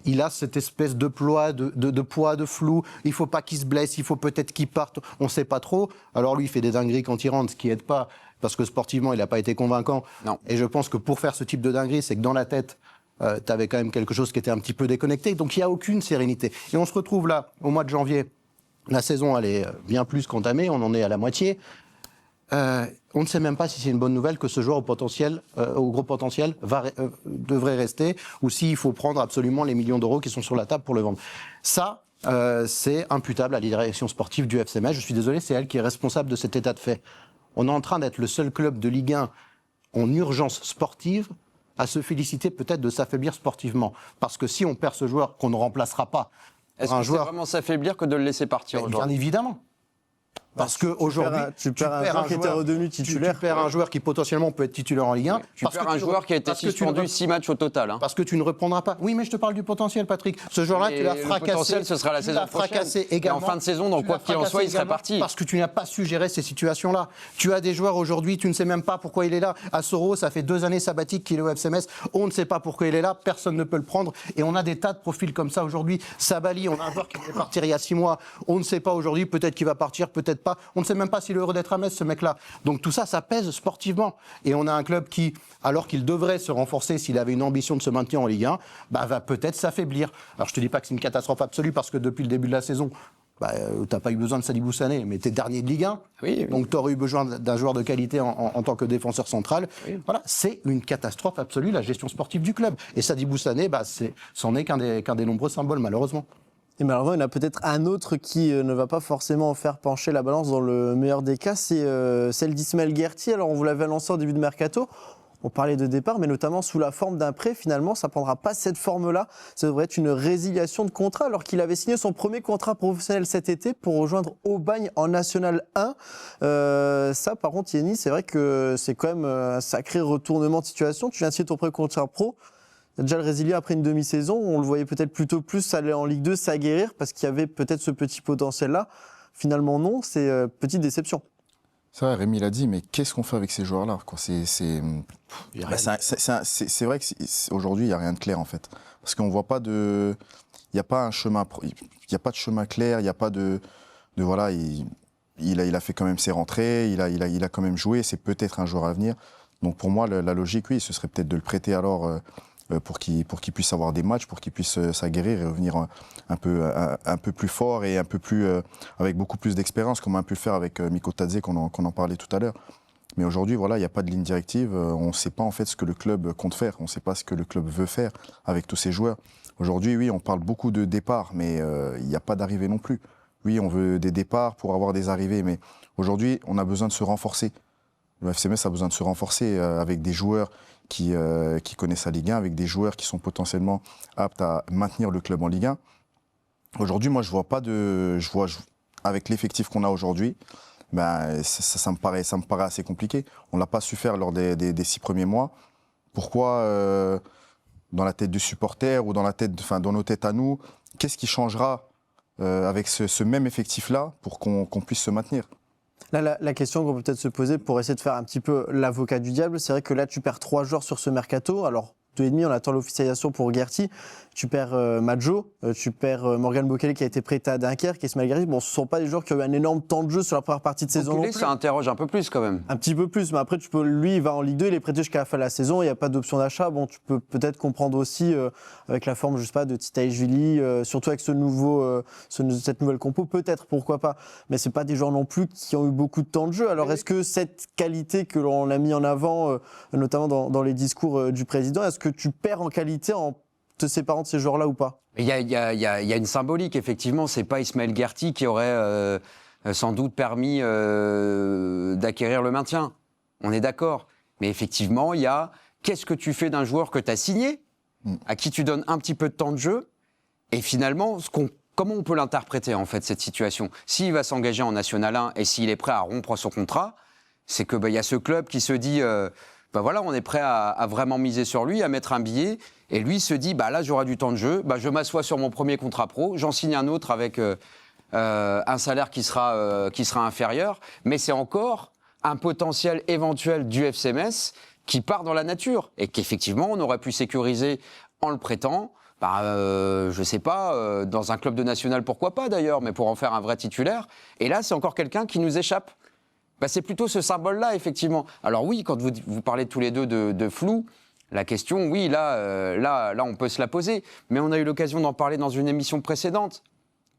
il a cette espèce de poids, de flou. Il ne faut pas qu'il se blesse, il faut peut-être qu'il parte, on ne sait pas trop. Alors lui, il fait des dingueries quand il rentre, ce qui n'aide pas, parce que sportivement, il n'a pas été convaincant. Non. Et je pense que pour faire ce type de dinguerie, c'est que dans la tête, tu avais quand même quelque chose qui était un petit peu déconnecté. Donc il n'y a aucune sérénité. Et on se retrouve là, au mois de janvier. La saison, elle est bien plus qu'entamée, on en est à la moitié. On ne sait même pas si c'est une bonne nouvelle que ce joueur au gros potentiel devrait rester, ou s'il faut prendre absolument les millions d'euros qui sont sur la table pour le vendre. Ça, c'est imputable à la direction sportive du FC Metz. Je suis désolé, c'est elle qui est responsable de cet état de fait. On est en train d'être le seul club de Ligue 1 en urgence sportive à se féliciter peut-être de s'affaiblir sportivement. Parce que si on perd ce joueur qu'on ne remplacera pas, est-ce que c'est vraiment s'affaiblir que de le laisser partir aujourd'hui ? Bien évidemment. Parce qu'aujourd'hui, tu perds un joueur qui était redevenu titulaire. Tu perds un joueur qui potentiellement peut être titulaire en Ligue 1. Tu perds un joueur qui a été suspendu 6 matchs au total. Hein. Parce que tu ne reprendras pas. Oui, mais je te parle du potentiel, Patrick. Ce joueur-là, tu l'as fracassé. Le potentiel, ce sera la saison prochaine. Et en fin de saison, donc quoi qu'il en soit, il serait parti. Parce que tu n'as pas su gérer ces situations-là. Tu as des joueurs aujourd'hui, tu ne sais même pas pourquoi il est là. Assoro, ça fait 2 années sabbatiques qu'il est au FC Metz. On ne sait pas pourquoi il est là. Personne ne peut le prendre. Et on a des tas de profils comme ça aujourd'hui. Sabali, on a un joueur qui devait partir il y a 6 mois. On ne sait pas aujourd'hui. Peut-être qu'il va partir, peut-être pas. On ne sait même pas s'il est heureux d'être à Metz, ce mec-là. Donc tout ça, ça pèse sportivement. Et on a un club qui, alors qu'il devrait se renforcer s'il avait une ambition de se maintenir en Ligue 1, va peut-être s'affaiblir. Alors je te dis pas que c'est une catastrophe absolue, parce que depuis le début de la saison, t'as pas eu besoin de Sadibou Sané, mais t'es dernier de Ligue 1. Oui. Donc t'aurais eu besoin d'un joueur de qualité en tant que défenseur central. Oui. Voilà, c'est une catastrophe absolue, la gestion sportive du club. Et Sadibou Sané, c'en est qu'un des nombreux symboles, malheureusement. Et malheureusement, il y en a peut-être un autre qui ne va pas forcément faire pencher la balance dans le meilleur des cas, c'est celle d'Ismaël Guerti. Alors, on vous l'avait annoncé au début de Mercato, on parlait de départ, mais notamment sous la forme d'un prêt. Finalement, ça ne prendra pas cette forme-là. Ça devrait être une résiliation de contrat, alors qu'il avait signé son premier contrat professionnel cet été pour rejoindre Aubagne en National 1. Ça, par contre, Yenny, c'est vrai que c'est quand même un sacré retournement de situation. Tu viens de signer ton premier contrat pro. Déjà le résilier après une demi-saison, on le voyait peut-être plutôt plus aller en Ligue 2 s'aguerrir parce qu'il y avait peut-être ce petit potentiel-là. Finalement non, c'est petite déception. C'est vrai, Rémi l'a dit, mais qu'est-ce qu'on fait avec ces joueurs-là, quoi? C'est vrai qu'aujourd'hui, il n'y a rien de clair, en fait. Parce qu'on voit pas de... Il n'y a pas un chemin... Il n'y a pas de chemin clair, il n'y a pas voilà, il a fait quand même ses rentrées, il a quand même joué, c'est peut-être un joueur à venir. Donc pour moi, la logique, oui, ce serait peut-être de le prêter alors pour qu'il puisse avoir des matchs, pour qu'il puisse s'aguerrir et revenir un peu plus fort et un peu plus, avec beaucoup plus d'expérience, comme on a pu le faire avec Miko Tadze, qu'on en parlait tout à l'heure. Mais aujourd'hui, voilà, il n'y a pas de ligne directive. On ne sait pas en fait ce que le club compte faire. On ne sait pas ce que le club veut faire avec tous ces joueurs. Aujourd'hui, oui, on parle beaucoup de départs, mais il n'y a pas d'arrivée non plus. Oui, on veut des départs pour avoir des arrivées, mais aujourd'hui, on a besoin de se renforcer. Le FC Metz a besoin de se renforcer avec des joueurs qui connaissent la Ligue 1, avec des joueurs qui sont potentiellement aptes à maintenir le club en Ligue 1. Aujourd'hui, moi, je vois pas de... avec l'effectif qu'on a aujourd'hui, ben, ça me paraît assez compliqué. On ne l'a pas su faire lors des 6 premiers mois. Pourquoi, dans la tête du supporter ou dans nos têtes à nous, qu'est-ce qui changera avec ce même effectif-là pour qu'on puisse se maintenir? Là, la question qu'on peut peut-être se poser pour essayer de faire un petit peu l'avocat du diable, c'est vrai que là, tu perds 3 joueurs sur ce mercato. Alors, 2,5, on attend l'officialisation pour Guerty. Tu perds Madjo, tu perds Morgan Bokele qui a été prêté à Dunkerque, Ismaël Guerty. Bon, ce ne sont pas des joueurs qui ont eu un énorme temps de jeu sur la première partie de saison. Bokele, ça interroge un peu plus quand même. Un petit peu plus, mais après, lui, il va en Ligue 2, il est prêté jusqu'à la fin de la saison, il n'y a pas d'option d'achat. Bon, tu peux peut-être comprendre aussi, avec la forme, je sais pas, de Tita et Julie, surtout avec cette nouvelle compo, peut-être, pourquoi pas. Mais ce pas des joueurs non plus qui ont eu beaucoup de temps de jeu. Alors, est-ce que cette qualité que l'on a mis en avant, notamment dans les discours du président, est-ce que tu perds en qualité en te séparant de ces joueurs-là ou pas? Il y a une symbolique, effectivement. C'est pas Ismaël Guerty qui aurait sans doute permis d'acquérir le maintien. On est d'accord. Mais effectivement, il y a qu'est-ce que tu fais d'un joueur que tu as signé, à qui tu donnes un petit peu de temps de jeu, et finalement, comment on peut l'interpréter, en fait, cette situation? S'il va s'engager en National 1 et s'il est prêt à rompre son contrat, c'est que y a ce club qui se dit... voilà, on est prêt à vraiment miser sur lui, à mettre un billet. Et lui se dit, là, j'aurai du temps de jeu. Je m'assois sur mon premier contrat pro. J'en signe un autre avec un salaire qui sera inférieur. Mais c'est encore un potentiel éventuel du FC Metz qui part dans la nature. Et qu'effectivement, on aurait pu sécuriser en le prêtant. Je sais pas, dans un club de national, pourquoi pas d'ailleurs, mais pour en faire un vrai titulaire. Et là, c'est encore quelqu'un qui nous échappe. C'est plutôt ce symbole-là, effectivement. Alors oui, quand vous parlez tous les deux de flou, la question, oui, là, on peut se la poser. Mais on a eu l'occasion d'en parler dans une émission précédente.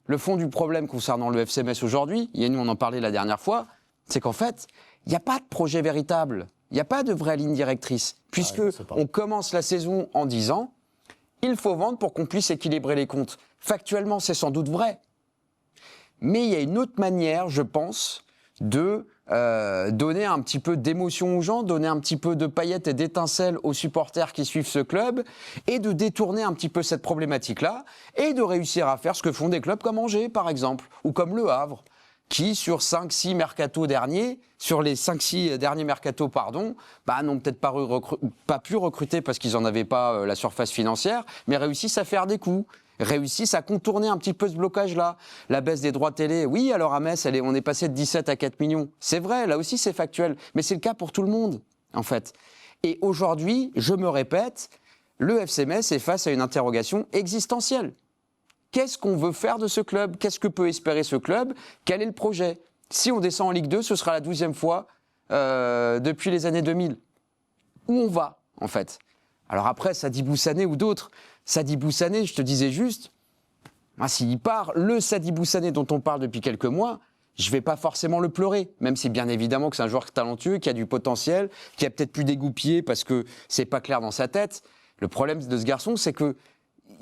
Le fond du problème concernant le FC Metz aujourd'hui, Yannou, on en parlait la dernière fois, c'est qu'en fait, il n'y a pas de projet véritable. Il n'y a pas de vraie ligne directrice. Puisque on commence la saison en disant, il faut vendre pour qu'on puisse équilibrer les comptes. Factuellement, c'est sans doute vrai. Mais il y a une autre manière, je pense, de donner un petit peu d'émotion aux gens, donner un petit peu de paillettes et d'étincelles aux supporters qui suivent ce club et de détourner un petit peu cette problématique-là et de réussir à faire ce que font des clubs comme Angers, par exemple, ou comme Le Havre, qui, sur les 5-6 mercatos derniers, n'ont peut-être pas pu recruter parce qu'ils n'en avaient pas la surface financière, mais réussissent à faire des coups. Réussissent à contourner un petit peu ce blocage-là. La baisse des droits télé, oui, alors à Metz, on est passé de 17 à 4 millions. C'est vrai, là aussi c'est factuel, mais c'est le cas pour tout le monde, en fait. Et aujourd'hui, je me répète, le FC Metz est face à une interrogation existentielle. Qu'est-ce qu'on veut faire de ce club? Qu'est-ce que peut espérer ce club? Quel est le projet? Si on descend en Ligue 2, ce sera la 12e fois depuis les années 2000. Où on va, en fait? Alors après, Sadi Boussané ou d'autres. Sadi Boussané, je te disais juste, s'il part, le Sadi Boussané dont on parle depuis quelques mois, je ne vais pas forcément le pleurer, même si bien évidemment que c'est un joueur talentueux, qui a du potentiel, qui a peut-être pu dégoupiller parce que c'est pas clair dans sa tête. Le problème de ce garçon, c'est qu'il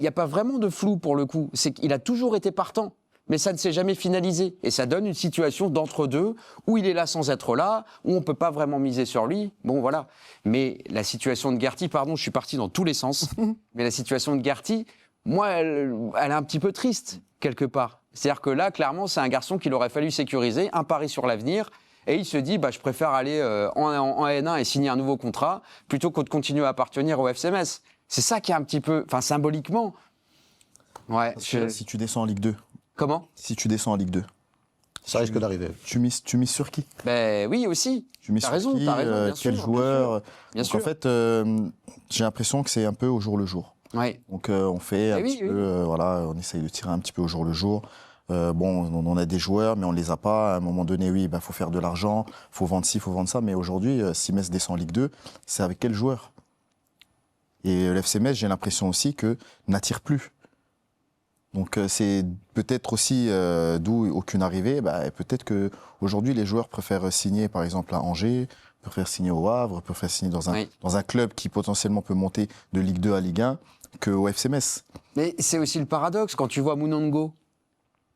n'y a pas vraiment de flou pour le coup. C'est qu'il a toujours été partant, mais ça ne s'est jamais finalisé. Et ça donne une situation d'entre-deux, où il est là sans être là, où on ne peut pas vraiment miser sur lui. Bon, voilà. Mais la situation de Guerty, pardon, je suis parti dans tous les sens, mais la situation de Guerty, moi, elle est un petit peu triste, quelque part. C'est-à-dire que là, clairement, c'est un garçon qu'il aurait fallu sécuriser, un pari sur l'avenir, et il se dit, je préfère aller en N1 et signer un nouveau contrat, plutôt que de continuer à appartenir au FC Metz. C'est ça qui est un petit peu, symboliquement. Ouais. Si tu descends en Ligue 2. Comment ? Si tu descends en Ligue 2, Ça risque d'arriver. Tu mises sur qui? Ben oui, aussi. Tu mises T'as sur raison, qui, t'as raison, bien quel sûr, joueur? Bien Donc sûr. en fait, j'ai l'impression que c'est un peu au jour le jour. Ouais. Donc on fait un Eh oui, petit oui. peu, voilà, on essaye de tirer un petit peu au jour le jour. Bon, on a des joueurs, mais on les a pas. À un moment donné, oui, ben faut faire de l'argent, faut vendre ci, faut vendre ça. Mais aujourd'hui, si Metz descend en Ligue 2, c'est avec quel joueur? Et l'FC Metz, j'ai l'impression aussi que n'attire plus. Donc c'est peut-être aussi d'où aucune arrivée. Bah, peut-être que aujourd'hui les joueurs préfèrent signer par exemple à Angers, préfèrent signer au Havre, préfèrent signer dans Oui. un club qui potentiellement peut monter de Ligue 2 à Ligue 1 qu'au FC Metz. Mais c'est aussi le paradoxe, quand tu vois Mounango,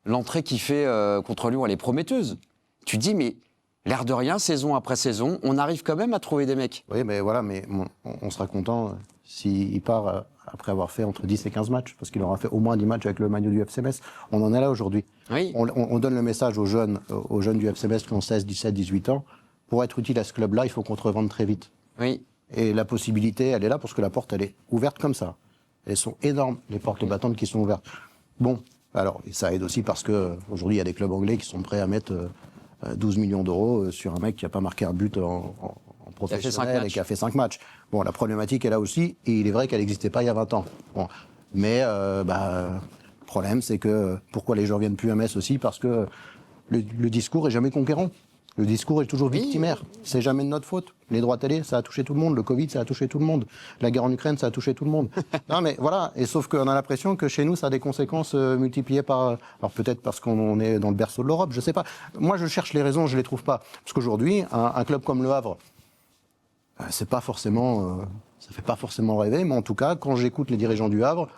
l'entrée qu'il fait contre Lyon, elle est prometteuse. Tu te dis, mais l'air de rien, saison après saison, on arrive quand même à trouver des mecs. Oui, mais voilà, mais on sera content s'il part après avoir fait entre 10 et 15 matchs, parce qu'il aura fait au moins 10 matchs avec le maillot du FC Metz. On en est là aujourd'hui. Oui. On donne le message aux jeunes du FC Metz qui ont 16, 17, 18 ans. Pour être utile à ce club-là, il faut qu'on te revende très vite. Oui. Et la possibilité, elle est là parce que la porte, elle est ouverte comme ça. Elles sont énormes, les portes battantes qui sont ouvertes. Bon, alors, et ça aide aussi parce qu'aujourd'hui, il y a des clubs anglais qui sont prêts à mettre 12 millions d'euros sur un mec qui n'a pas marqué un but en professionnel et qui a fait 5 matchs. Bon, la problématique est là aussi, et il est vrai qu'elle n'existait pas il y a 20 ans. Bon. Mais le problème, c'est que pourquoi les gens viennent plus à Metz aussi? Parce que le discours est jamais conquérant. Le discours est toujours victimaire. C'est jamais de notre faute. Les droits télé, ça a touché tout le monde. Le Covid, ça a touché tout le monde. La guerre en Ukraine, ça a touché tout le monde. Non, mais voilà. Et sauf qu'on a l'impression que chez nous, ça a des conséquences multipliées par. Alors peut-être parce qu'on est dans le berceau de l'Europe, je sais pas. Moi, je cherche les raisons, je les trouve pas. Parce qu'aujourd'hui, un club comme Le Havre, c'est pas forcément, ça fait pas forcément rêver, mais en tout cas, quand j'écoute les dirigeants du Havre,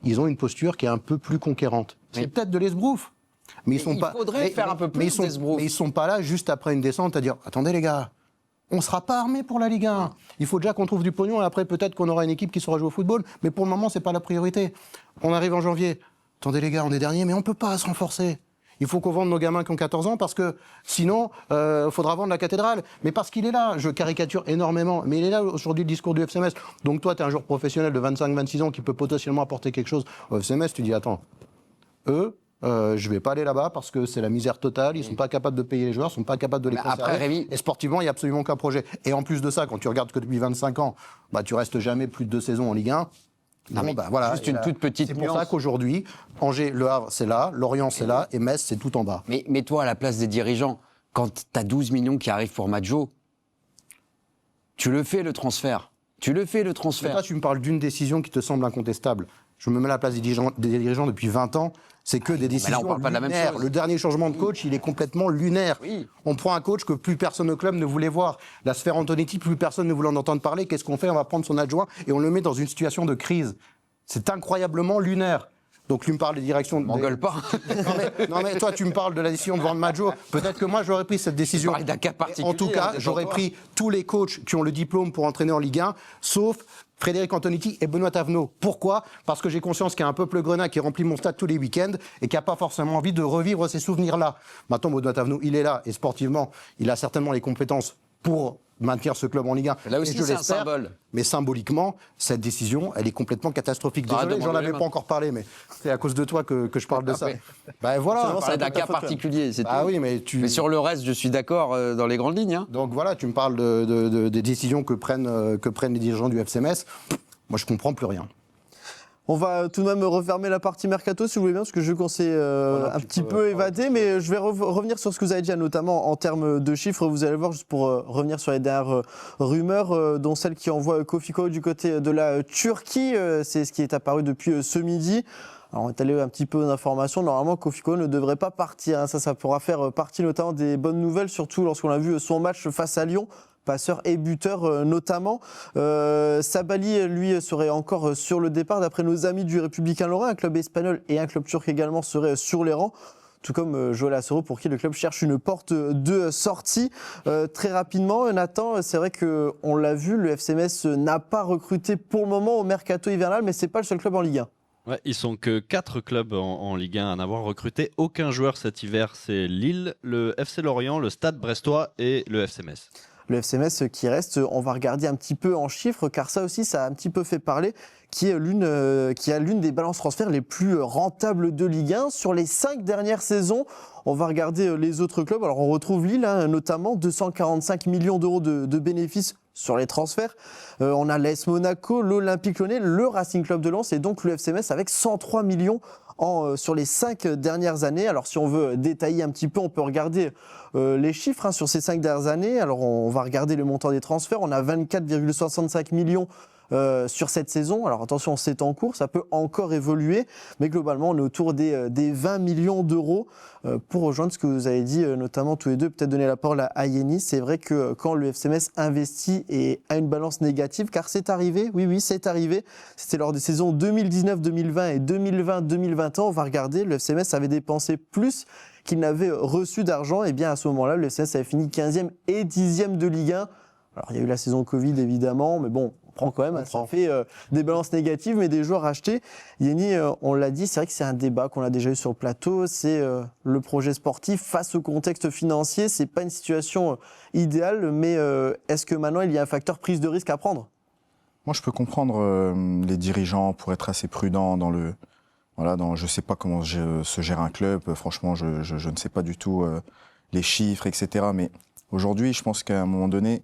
ils ont une posture qui est un peu plus conquérante. C'est Oui. peut-être de l'esbrouf, mais ils sont pas. faudrait faire un peu plus d'esbrouf. Mais ils sont pas là juste après une descente à dire attendez les gars, on sera pas armés pour la Ligue 1. Il faut déjà qu'on trouve du pognon et après peut-être qu'on aura une équipe qui saura jouer au football, mais pour le moment c'est pas la priorité. On arrive en janvier. Attendez les gars, on est dernier, mais on peut pas se renforcer. Il faut qu'on vende nos gamins qui ont 14 ans parce que sinon, il faudra vendre la cathédrale. Mais parce qu'il est là, je caricature énormément, mais il est là aujourd'hui le discours du FC Metz. Donc toi, tu es un joueur professionnel de 25-26 ans qui peut potentiellement apporter quelque chose au FC Metz. Tu dis, attends, eux, je vais pas aller là-bas parce que c'est la misère totale. Ils sont pas capables de payer les joueurs, ils sont pas capables de les Mais conserver. après, Rémi- Et sportivement, il n'y a absolument aucun projet. Et en plus de ça, quand tu regardes que depuis 25 ans, tu restes jamais plus de 2 saisons en Ligue 1. Non, mais voilà. juste Et une toute petite C'est pour nuance. ça qu'aujourd'hui, Angers, Le Havre, c'est là, Lorient, c'est là, et Metz, c'est tout en bas. Mais mets-toi à la place des dirigeants. Quand tu as 12 millions qui arrivent pour Maggio, tu le fais le transfert. Tu le fais le Mais transfert. toi, tu me parles d'une décision qui te semble incontestable. Je me mets à la place des dirigeants depuis 20 ans. C'est que des là, décisions on parle pas de la même lunaires. chose. Le dernier changement de coach, il est complètement lunaire. Oui. On prend un coach que plus personne au club ne voulait voir. La sphère Antonetti, plus personne ne voulait en entendre parler. Qu'est-ce qu'on fait? On va prendre son adjoint et on le met dans une situation de crise. C'est incroyablement lunaire. Donc, tu me parles des directions... M'engueule pas. Non mais toi, tu me parles de la décision de vendre Maggio. Peut-être que moi, j'aurais pris cette décision. parles d'un cas particulier, En tout cas, hein, j'aurais détends-toi. pris tous les coachs qui ont le diplôme pour entraîner en Ligue 1, sauf Frédéric Antonetti et Benoît Tavenot. Pourquoi? Parce que j'ai conscience qu'il y a un peuple grenat qui remplit mon stade tous les week-ends et qui n'a pas forcément envie de revivre ces souvenirs-là. Maintenant, Benoît Tavenot, il est là et sportivement, il a certainement les compétences pour maintenir ce club en Ligue 1. Là aussi, Et je c'est un l'espère. symbole. Mais symboliquement, cette décision, elle est complètement catastrophique. T'auras Désolé, j'en demandé avais les pas encore parlé, mais c'est à cause de toi que je parle de ça. Après. Ben voilà. C'est d'un cas particulier, c'est Ah tout. oui, mais Mais sur le reste, je suis d'accord dans les grandes lignes. Hein. Donc voilà, tu me parles des décisions que prennent les dirigeants du FC Metz. Moi, je comprends plus rien. On va tout de même refermer la partie mercato si vous voulez bien, parce que je conseille un petit peu évadé, mais je vais revenir sur ce que vous avez dit, notamment en termes de chiffres. Vous allez voir, juste pour revenir sur les dernières rumeurs, dont celle qui envoie Kofi Koh du côté de la Turquie. C'est ce qui est apparu depuis ce midi. Alors, on est allé un petit peu d'informations. Normalement, Kofi Koh ne devrait pas partir. Hein. Ça pourra faire partie notamment des bonnes nouvelles, surtout lorsqu'on a vu son match face à Lyon. Passeur et buteur notamment. Sabali, lui, serait encore sur le départ. D'après nos amis du Républicain Lorrain, un club espagnol et un club turc également seraient sur les rangs. Tout comme Joël Assero, pour qui le club cherche une porte de sortie. Très rapidement, Nathan, c'est vrai qu'on l'a vu, le FC Metz n'a pas recruté pour le moment au mercato hivernal, mais c'est pas le seul club en Ligue 1. Ouais, ils sont que 4 clubs en Ligue 1 à n'avoir recruté aucun joueur cet hiver. C'est Lille, le FC Lorient, le Stade Brestois et le FC Metz. Le FC Metz qui reste, on va regarder un petit peu en chiffres, car ça aussi, ça a un petit peu fait parler, qui a l'une des balances transferts les plus rentables de Ligue 1. Sur les 5 dernières saisons, on va regarder les autres clubs. Alors on retrouve Lille, notamment 245 millions d'euros de bénéfices sur les transferts. On a l'AS Monaco, l'Olympique Lyonnais, le Racing Club de Lens et donc le FC Metz avec 103 millions sur les 5 dernières années. Alors si on veut détailler un petit peu, on peut regarder les chiffres sur ces 5 dernières années. Alors on va regarder le montant des transferts. On a 24,65 millions sur cette saison. Alors attention, c'est en cours, ça peut encore évoluer, mais globalement on est autour des 20 millions d'euros. Pour rejoindre ce que vous avez dit, notamment tous les deux, peut-être donner la parole à Yenny. C'est vrai que quand le FC Metz investit et a une balance négative, car c'est arrivé, oui, c'est arrivé, c'était lors des saisons 2019-2020 et 2020-2021, on va regarder, le FC Metz avait dépensé plus qu'il n'avait reçu d'argent, et bien à ce moment-là, le FC Metz avait fini 15e et 10e de Ligue 1. Alors il y a eu la saison Covid évidemment, mais bon, on prend quand même, ça fait des balances négatives, mais des joueurs achetés. Yenny, on l'a dit, c'est vrai que c'est un débat qu'on a déjà eu sur le plateau, c'est le projet sportif face au contexte financier, c'est pas une situation idéale, mais est-ce que maintenant il y a un facteur prise de risque à prendre ? Moi, je peux comprendre les dirigeants pour être assez prudents dans le... Voilà, je ne sais pas comment se gère un club, franchement, je ne sais pas du tout les chiffres, etc. Mais aujourd'hui, je pense qu'à un moment donné,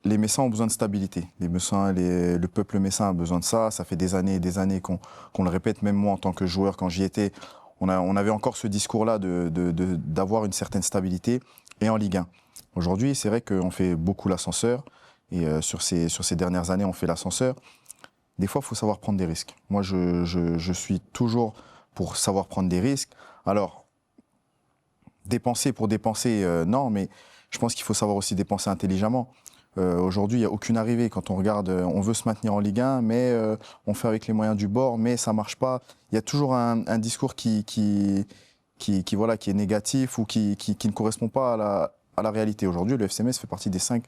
les Messins ont besoin de stabilité. Le peuple messin a besoin de ça. Ça fait des années et des années qu'on le répète. Même moi, en tant que joueur, quand j'y étais, on avait encore ce discours-là d'avoir une certaine stabilité et en Ligue 1. Aujourd'hui, c'est vrai qu'on fait beaucoup l'ascenseur. Et sur ces dernières années, on fait l'ascenseur. Des fois, il faut savoir prendre des risques. Moi, je suis toujours pour savoir prendre des risques. Alors, dépenser pour dépenser, non, mais je pense qu'il faut savoir aussi dépenser intelligemment. Aujourd'hui, il n'y a aucune arrivée. Quand on regarde, on veut se maintenir en Ligue 1, mais on fait avec les moyens du bord, mais ça ne marche pas. Il y a toujours un discours qui est négatif ou qui ne correspond pas à la réalité. Aujourd'hui, le FC Metz fait partie des 5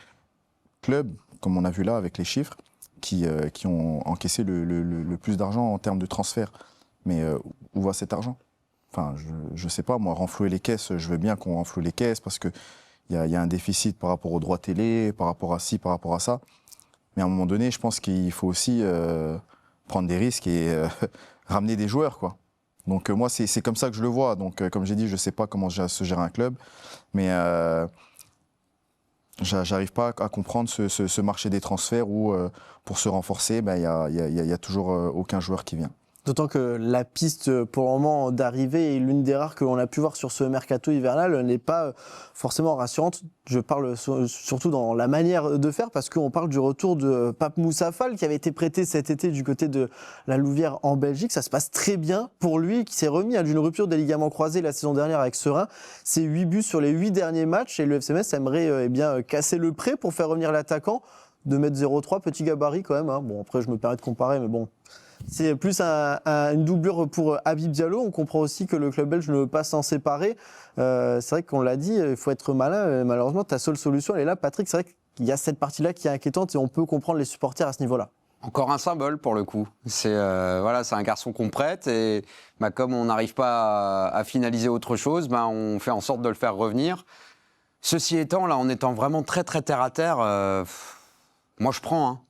clubs, comme on a vu là avec les chiffres, qui ont encaissé le plus d'argent en termes de transfert. Mais où va cet argent ? Enfin, je ne sais pas, moi, renflouer les caisses, je veux bien qu'on renfloue les caisses parce qu'il y a un déficit par rapport aux droits télé, par rapport à ci, par rapport à ça. Mais à un moment donné, je pense qu'il faut aussi prendre des risques et ramener des joueurs, quoi. Donc moi, c'est comme ça que je le vois. Donc comme j'ai dit, je ne sais pas comment se gère un club, mais j'arrive pas à comprendre ce marché des transferts où pour se renforcer, il y a toujours aucun joueur qui vient. D'autant que la piste pour le moment d'arrivée est l'une des rares que l'on a pu voir sur ce mercato hivernal n'est pas forcément rassurante. Je parle surtout dans la manière de faire parce qu'on parle du retour de Pape Moussa Fall qui avait été prêté cet été du côté de la Louvière en Belgique. Ça se passe très bien pour lui qui s'est remis d'une rupture des ligaments croisés la saison dernière avec Serein. C'est 8 buts sur les 8 derniers matchs et le FC Metz aimerait casser le prêt pour faire revenir l'attaquant. 2m03, petit gabarit quand même. Bon, après je me permets de comparer, mais bon... C'est plus une doublure pour Habib Diallo. On comprend aussi que le club belge ne veut pas s'en séparer. C'est vrai qu'on l'a dit, il faut être malin. Malheureusement, ta seule solution, elle est là. Patrick, c'est vrai qu'il y a cette partie-là qui est inquiétante et on peut comprendre les supporters à ce niveau-là. Encore un symbole pour le coup. C'est un garçon qu'on prête et comme on n'arrive pas à finaliser autre chose, on fait en sorte de le faire revenir. Ceci étant, là, en étant vraiment très très terre à terre, moi je prends.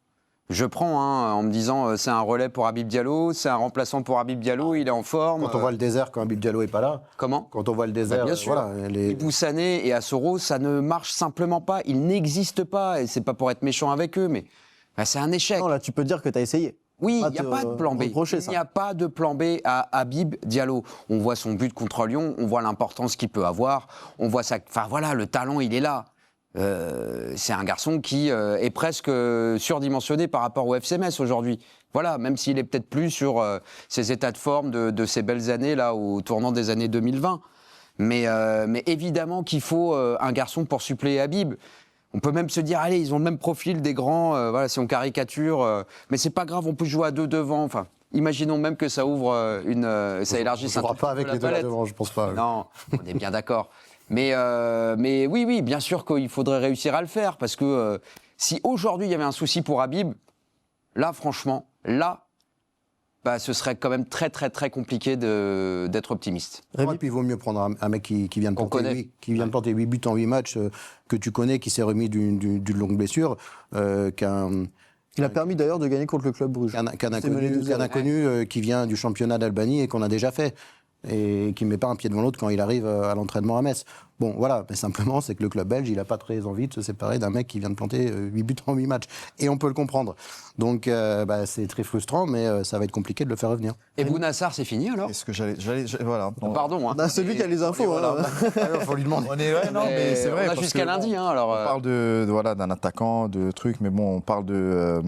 Je prends en me disant c'est un relais pour Habib Diallo, c'est un remplaçant pour Habib Diallo, il est en forme. Quand on voit le désert, quand Habib Diallo n'est pas là. Comment ? Quand on voit le désert, bien sûr. voilà. Boussané et Assoro, ça ne marche simplement pas, ils n'existent pas. Et c'est pas pour être méchant avec eux, mais c'est un échec. Non, là, tu peux dire que tu as essayé. Oui, il n'y a pas de plan B. Il n'y a pas de plan B à Habib Diallo. On voit son but contre Lyon, on voit l'importance qu'il peut avoir, on voit ça. Enfin voilà, le talent, il est là. C'est un garçon qui est presque surdimensionné par rapport au FC Metz aujourd'hui. Voilà, même s'il est peut-être plus sur ses états de forme de ces belles années là au tournant des années 2020. Mais évidemment qu'il faut un garçon pour suppléer Habib. On peut même se dire, allez, ils ont le même profil des grands, si on caricature, mais c'est pas grave, on peut jouer à 2 devant. Enfin, imaginons même que ça ouvre ça élargisse un peu. On ne jouera pas avec les 2 là devant, je pense pas. Non, on est bien d'accord. Mais oui, bien sûr qu'il faudrait réussir à le faire, parce que si aujourd'hui il y avait un souci pour Habib, là, franchement, bah, ce serait quand même très très très compliqué d'être optimiste. Et puis il vaut mieux prendre un mec qui vient de Qu'on connaît. planter 8 buts en 8 matchs, que tu connais, qui s'est remis d'une longue blessure, qu'un Il a permis d'ailleurs de gagner contre le Club Bruges. qu'un inconnu qui vient du championnat d'Albanie et qu'on a déjà fait. Et qui ne met pas un pied devant l'autre quand il arrive à l'entraînement à Metz. Bon, voilà, mais simplement, c'est que le club belge, il n'a pas très envie de se séparer d'un mec qui vient de planter 8 buts en 8 matchs. Et on peut le comprendre. Donc, c'est très frustrant, mais ça va être compliqué de le faire revenir. Et Bounassar, c'est fini alors? Est-ce que voilà. Pardon. Hein. On a celui qui a les infos. Voilà. Il faut lui demander. Mais c'est vrai. On a parce jusqu'à que, lundi. bon, Hein, alors, on parle d'un attaquant, de trucs, mais bon, on parle de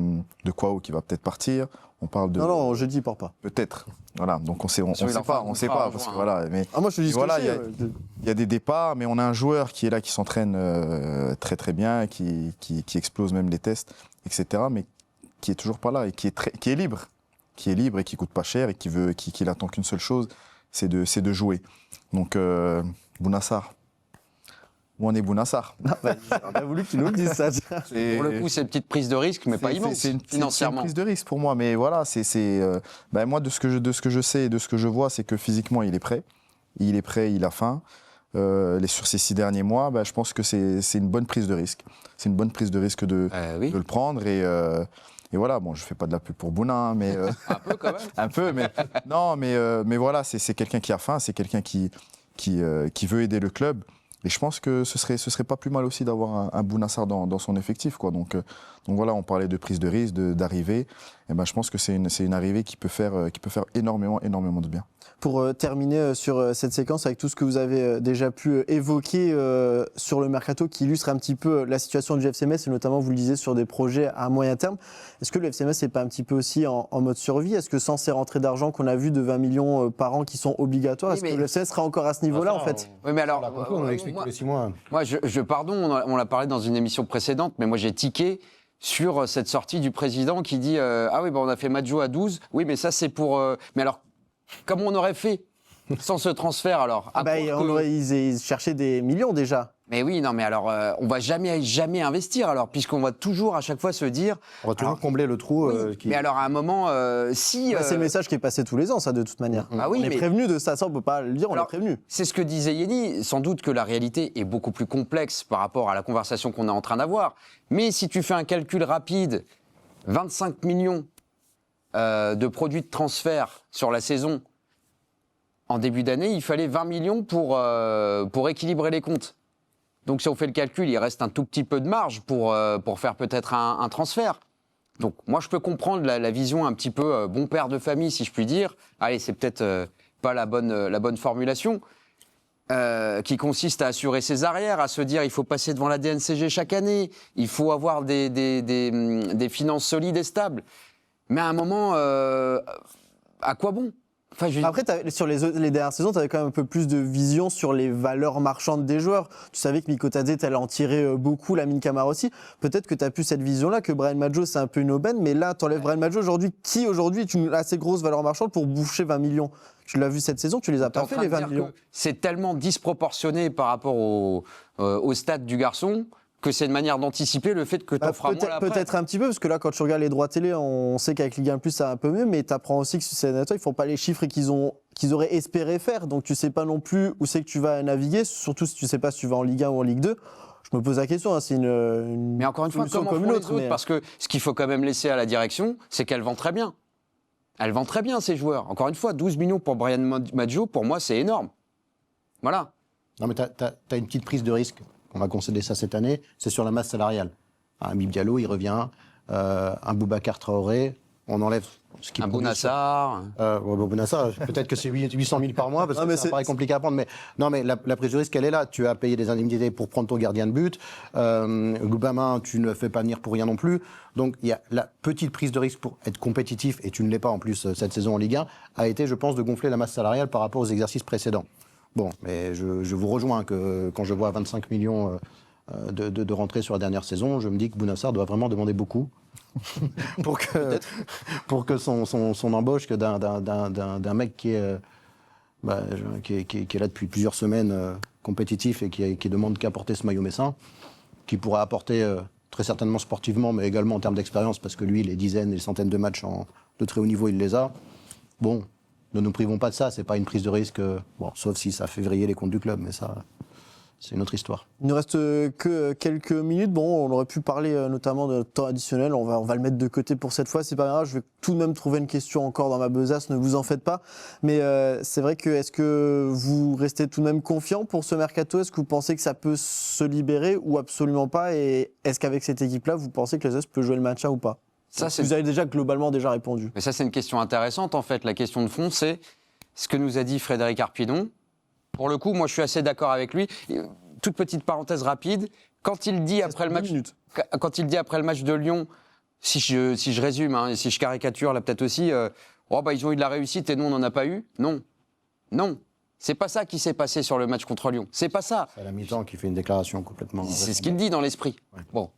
Kwao qui va peut-être partir. On parle de. Non, jeudi, il part pas. Peut-être. Voilà. Donc on sait Sûr, il en fera pas, un contrat, parce que hein. voilà. Mais Ah, moi, je te dis ce voilà, que c'est. il y a des départs, mais on a un joueur qui est là, qui s'entraîne très très bien, qui explose même les tests, etc. Mais qui est toujours pas là et qui est libre, et qui coûte pas cher et qui attend qu'une seule chose, c'est de jouer. Donc Bounassar. Où en est Bounassar? On a voulu qu'il nous le dise, ça. pour le coup, c'est une petite prise de risque, mais pas immense, C'est une financièrement. prise de risque pour moi, mais voilà, moi de ce que je sais et de ce que je vois, c'est que physiquement il est prêt, il a faim. Sur ces 6 derniers mois, je pense que c'est une bonne prise de risque. C'est une bonne prise de risque de le prendre et voilà. Bon, je fais pas de la pub pour Bouna, hein, mais Un peu quand même. un peu, mais non, mais voilà, c'est quelqu'un qui a faim, c'est quelqu'un qui veut aider le club. Et je pense que ce serait pas plus mal aussi d'avoir un Bounassar dans son effectif, quoi. Donc voilà, on parlait de prise de risque, d'arrivée. Et je pense que c'est une arrivée qui peut faire énormément de bien. Pour terminer sur cette séquence avec tout ce que vous avez déjà pu évoquer sur le mercato qui illustre un petit peu la situation du FC Metz et notamment, vous le disiez, sur des projets à moyen terme. Est-ce que le FC Metz n'est pas un petit peu aussi en mode survie? Est-ce que sans ces rentrées d'argent qu'on a vues de 20 millions par an qui sont obligatoires, est-ce que le FC Metz sera encore à ce niveau-là en fait? Oui, mais alors, On l'explique tous les 6 mois. moi, on l'a parlé dans une émission précédente, mais moi j'ai tiqué sur cette sortie du président qui dit ah oui, on a fait Maggio à 12. Oui, mais ça c'est pour. Mais alors, comment on aurait fait sans ce transfert alors? Ils cherchaient des millions déjà. Mais oui, non, mais alors on va jamais investir alors, puisqu'on va toujours à chaque fois se dire. On va toujours combler le trou. Oui, mais alors à un moment, si. C'est le message qui est passé tous les ans, ça, de toute manière. Ah oui, on est prévenu de ça, on peut pas le dire, on est prévenu. C'est ce que disait Yeni. Sans doute que la réalité est beaucoup plus complexe par rapport à la conversation qu'on est en train d'avoir. Mais si tu fais un calcul rapide, 25 millions de produits de transfert sur la saison, en début d'année, il fallait 20 millions pour équilibrer les comptes. Donc si on fait le calcul, il reste un tout petit peu de marge pour faire peut-être un transfert. Donc moi, je peux comprendre la vision un petit peu bon père de famille, si je puis dire. Allez, c'est peut-être pas la bonne formulation, qui consiste à assurer ses arrières, à se dire il faut passer devant la DNCG chaque année, il faut avoir des finances solides et stables. Mais à un moment, à quoi bon? Enfin, Après, sur les dernières saisons, tu avais quand même un peu plus de vision sur les valeurs marchandes des joueurs. Tu savais que Mikotadze, tu allais en tirer beaucoup, Lamine Camara aussi. Peut-être que tu as plus cette vision-là, que Bryan Maggio, c'est un peu une aubaine, mais là, tu enlèves Bryan Maggio aujourd'hui. Qui aujourd'hui est une assez grosse valeur marchande pour boucher 20 millions? Tu l'as vu cette saison, tu les as pas fait, les 20 millions. C'est tellement disproportionné par rapport au stade du garçon que c'est une manière d'anticiper le fait que tu en feras moins après. Peut-être un petit peu, parce que là, quand tu regardes les droits télé, on sait qu'avec Ligue 1+, ça va un peu mieux, mais tu apprends aussi que ces sénateurs, ils font pas les chiffres qu'ils auraient espéré faire. Donc tu sais pas non plus où c'est que tu vas naviguer, surtout si tu sais pas si tu vas en Ligue 1 ou en Ligue 2. Je me pose la question, hein, c'est une mais encore une fois, comment font les autres, parce que ce qu'il faut quand même laisser à la direction, c'est qu'elle vend très bien. Elle vend très bien, ces joueurs. Encore une fois, 12 millions pour Bryan Maggio, pour moi, c'est énorme. Voilà. Non, mais tu as une petite prise de risque. On va concéder ça cette année, c'est sur la masse salariale. Un Mib Diallo, il revient. Un Boubacar Traoré, on enlève ce qui. Un Bounassar. Bounassar, peut-être que c'est 800 000 par mois, parce que ça paraît compliqué à prendre. Mais non, mais la prise de risque, elle est là. Tu as payé des indemnités pour prendre ton gardien de but. Goubamin, tu ne le fais pas venir pour rien non plus. Donc il y a la petite prise de risque pour être compétitif, et tu ne l'es pas en plus cette saison en Ligue 1, a été, je pense, de gonfler la masse salariale par rapport aux exercices précédents. Bon, mais je vous rejoins que quand je vois 25 millions de rentrées sur la dernière saison, je me dis que Bounassar doit vraiment demander beaucoup pour que son embauche d'un mec qui est là depuis plusieurs semaines, compétitif et qui demande qu'à porter ce maillot messin, qui pourra apporter très certainement sportivement, mais également en termes d'expérience, parce que lui, les dizaines et les centaines de matchs de très haut niveau, il les a. bon, ne nous privons pas de ça, c'est pas une prise de risque, bon, sauf si ça fait vriller les comptes du club, mais ça, c'est une autre histoire. Il ne reste que quelques minutes. Bon, on aurait pu parler notamment de temps additionnel. On va le mettre de côté pour cette fois. C'est pas grave. Je vais tout de même trouver une question encore dans ma besace. Ne vous en faites pas. Mais c'est vrai que est-ce que vous restez tout de même confiant pour ce mercato? Est-ce que vous pensez que ça peut se libérer ou absolument pas? Et est-ce qu'avec cette équipe-là, vous pensez que les AS peut jouer le maintien ou pas? Ça, Vous avez déjà globalement répondu. Mais ça, c'est une question intéressante, en fait. La question de fond, c'est ce que nous a dit Frédéric Harpidon. Pour le coup, moi, je suis assez d'accord avec lui. Toute petite parenthèse rapide. Quand il dit après le match de Lyon, si je résume, et si je caricature là peut-être aussi, ils ont eu de la réussite et nous, on n'en a pas eu. Non. C'est pas ça qui s'est passé sur le match contre Lyon. C'est pas ça. C'est à la mi-temps qui fait une déclaration complètement... C'est ce qu'il dit dans l'esprit. Ouais. Bon.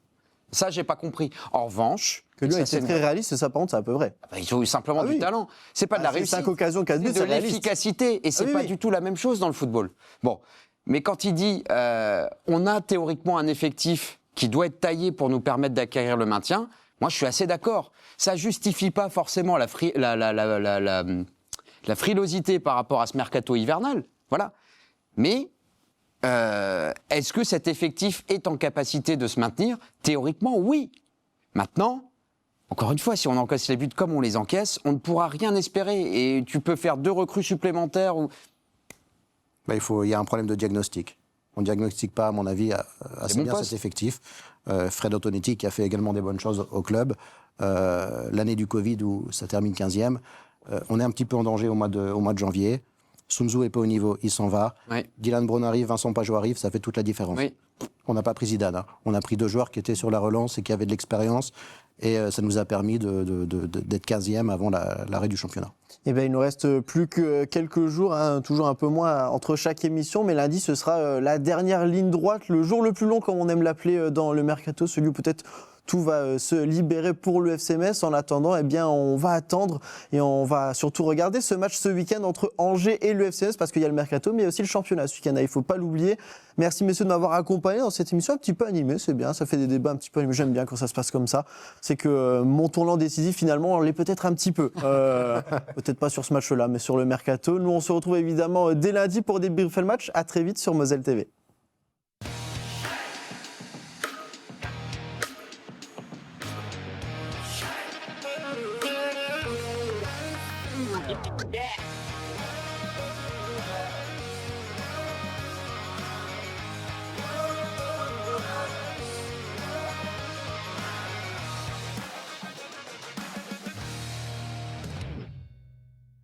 Ça, j'ai pas compris. En revanche... Que Lyon était très réaliste, et ça, par contre, c'est un peu vrai. Ils ont eu simplement du talent. C'est pas de la réussite. 5 occasions, 4 buts, c'est de l'efficacité. Et c'est pas du tout la même chose dans le football. Bon. Mais quand il dit on a théoriquement un effectif qui doit être taillé pour nous permettre d'acquérir le maintien, moi, je suis assez d'accord. Ça justifie pas forcément la frilosité par rapport à ce mercato hivernal. Voilà. Mais est-ce que cet effectif est en capacité de se maintenir? Théoriquement, oui. Maintenant, encore une fois, si on encaisse les buts comme on les encaisse, on ne pourra rien espérer. Et tu peux faire 2 recrues supplémentaires ou... il y a un problème de diagnostic. On ne diagnostique pas, à mon avis, assez bien cet effectif. Fred Antonetti, qui a fait également des bonnes choses au club. L'année du Covid, où ça termine 15e, on est un petit peu en danger au mois de janvier. Sun Tzu n'est pas au niveau, il s'en va. Oui. Dylan Brown arrive, Vincent Pajot arrive, ça fait toute la différence. Oui. On n'a pas pris Zidane. On a pris 2 joueurs qui étaient sur la relance et qui avaient de l'expérience. Et ça nous a permis d'être 15e avant l'arrêt du championnat. Eh bien, il nous reste plus que quelques jours, toujours un peu moins entre chaque émission, mais lundi, ce sera la dernière ligne droite, le jour le plus long, comme on aime l'appeler dans le mercato, celui où peut-être tout va se libérer pour le FC Metz. En attendant, eh bien, on va attendre et on va surtout regarder ce match ce week-end entre Angers et le FC Metz, parce qu'il y a le mercato, mais il y a aussi le championnat ce week-end. Il ne faut pas l'oublier. Merci messieurs de m'avoir accompagné dans cette émission un petit peu animée, c'est bien, ça fait des débats un petit peu animés. J'aime bien quand ça se passe comme ça. C'est que mon tournant décisif, finalement, on l'est peut-être un petit peu. Peut-être pas sur ce match-là, mais sur le mercato. Nous, on se retrouve évidemment dès lundi pour débriefer le match. À très vite sur Moselle TV.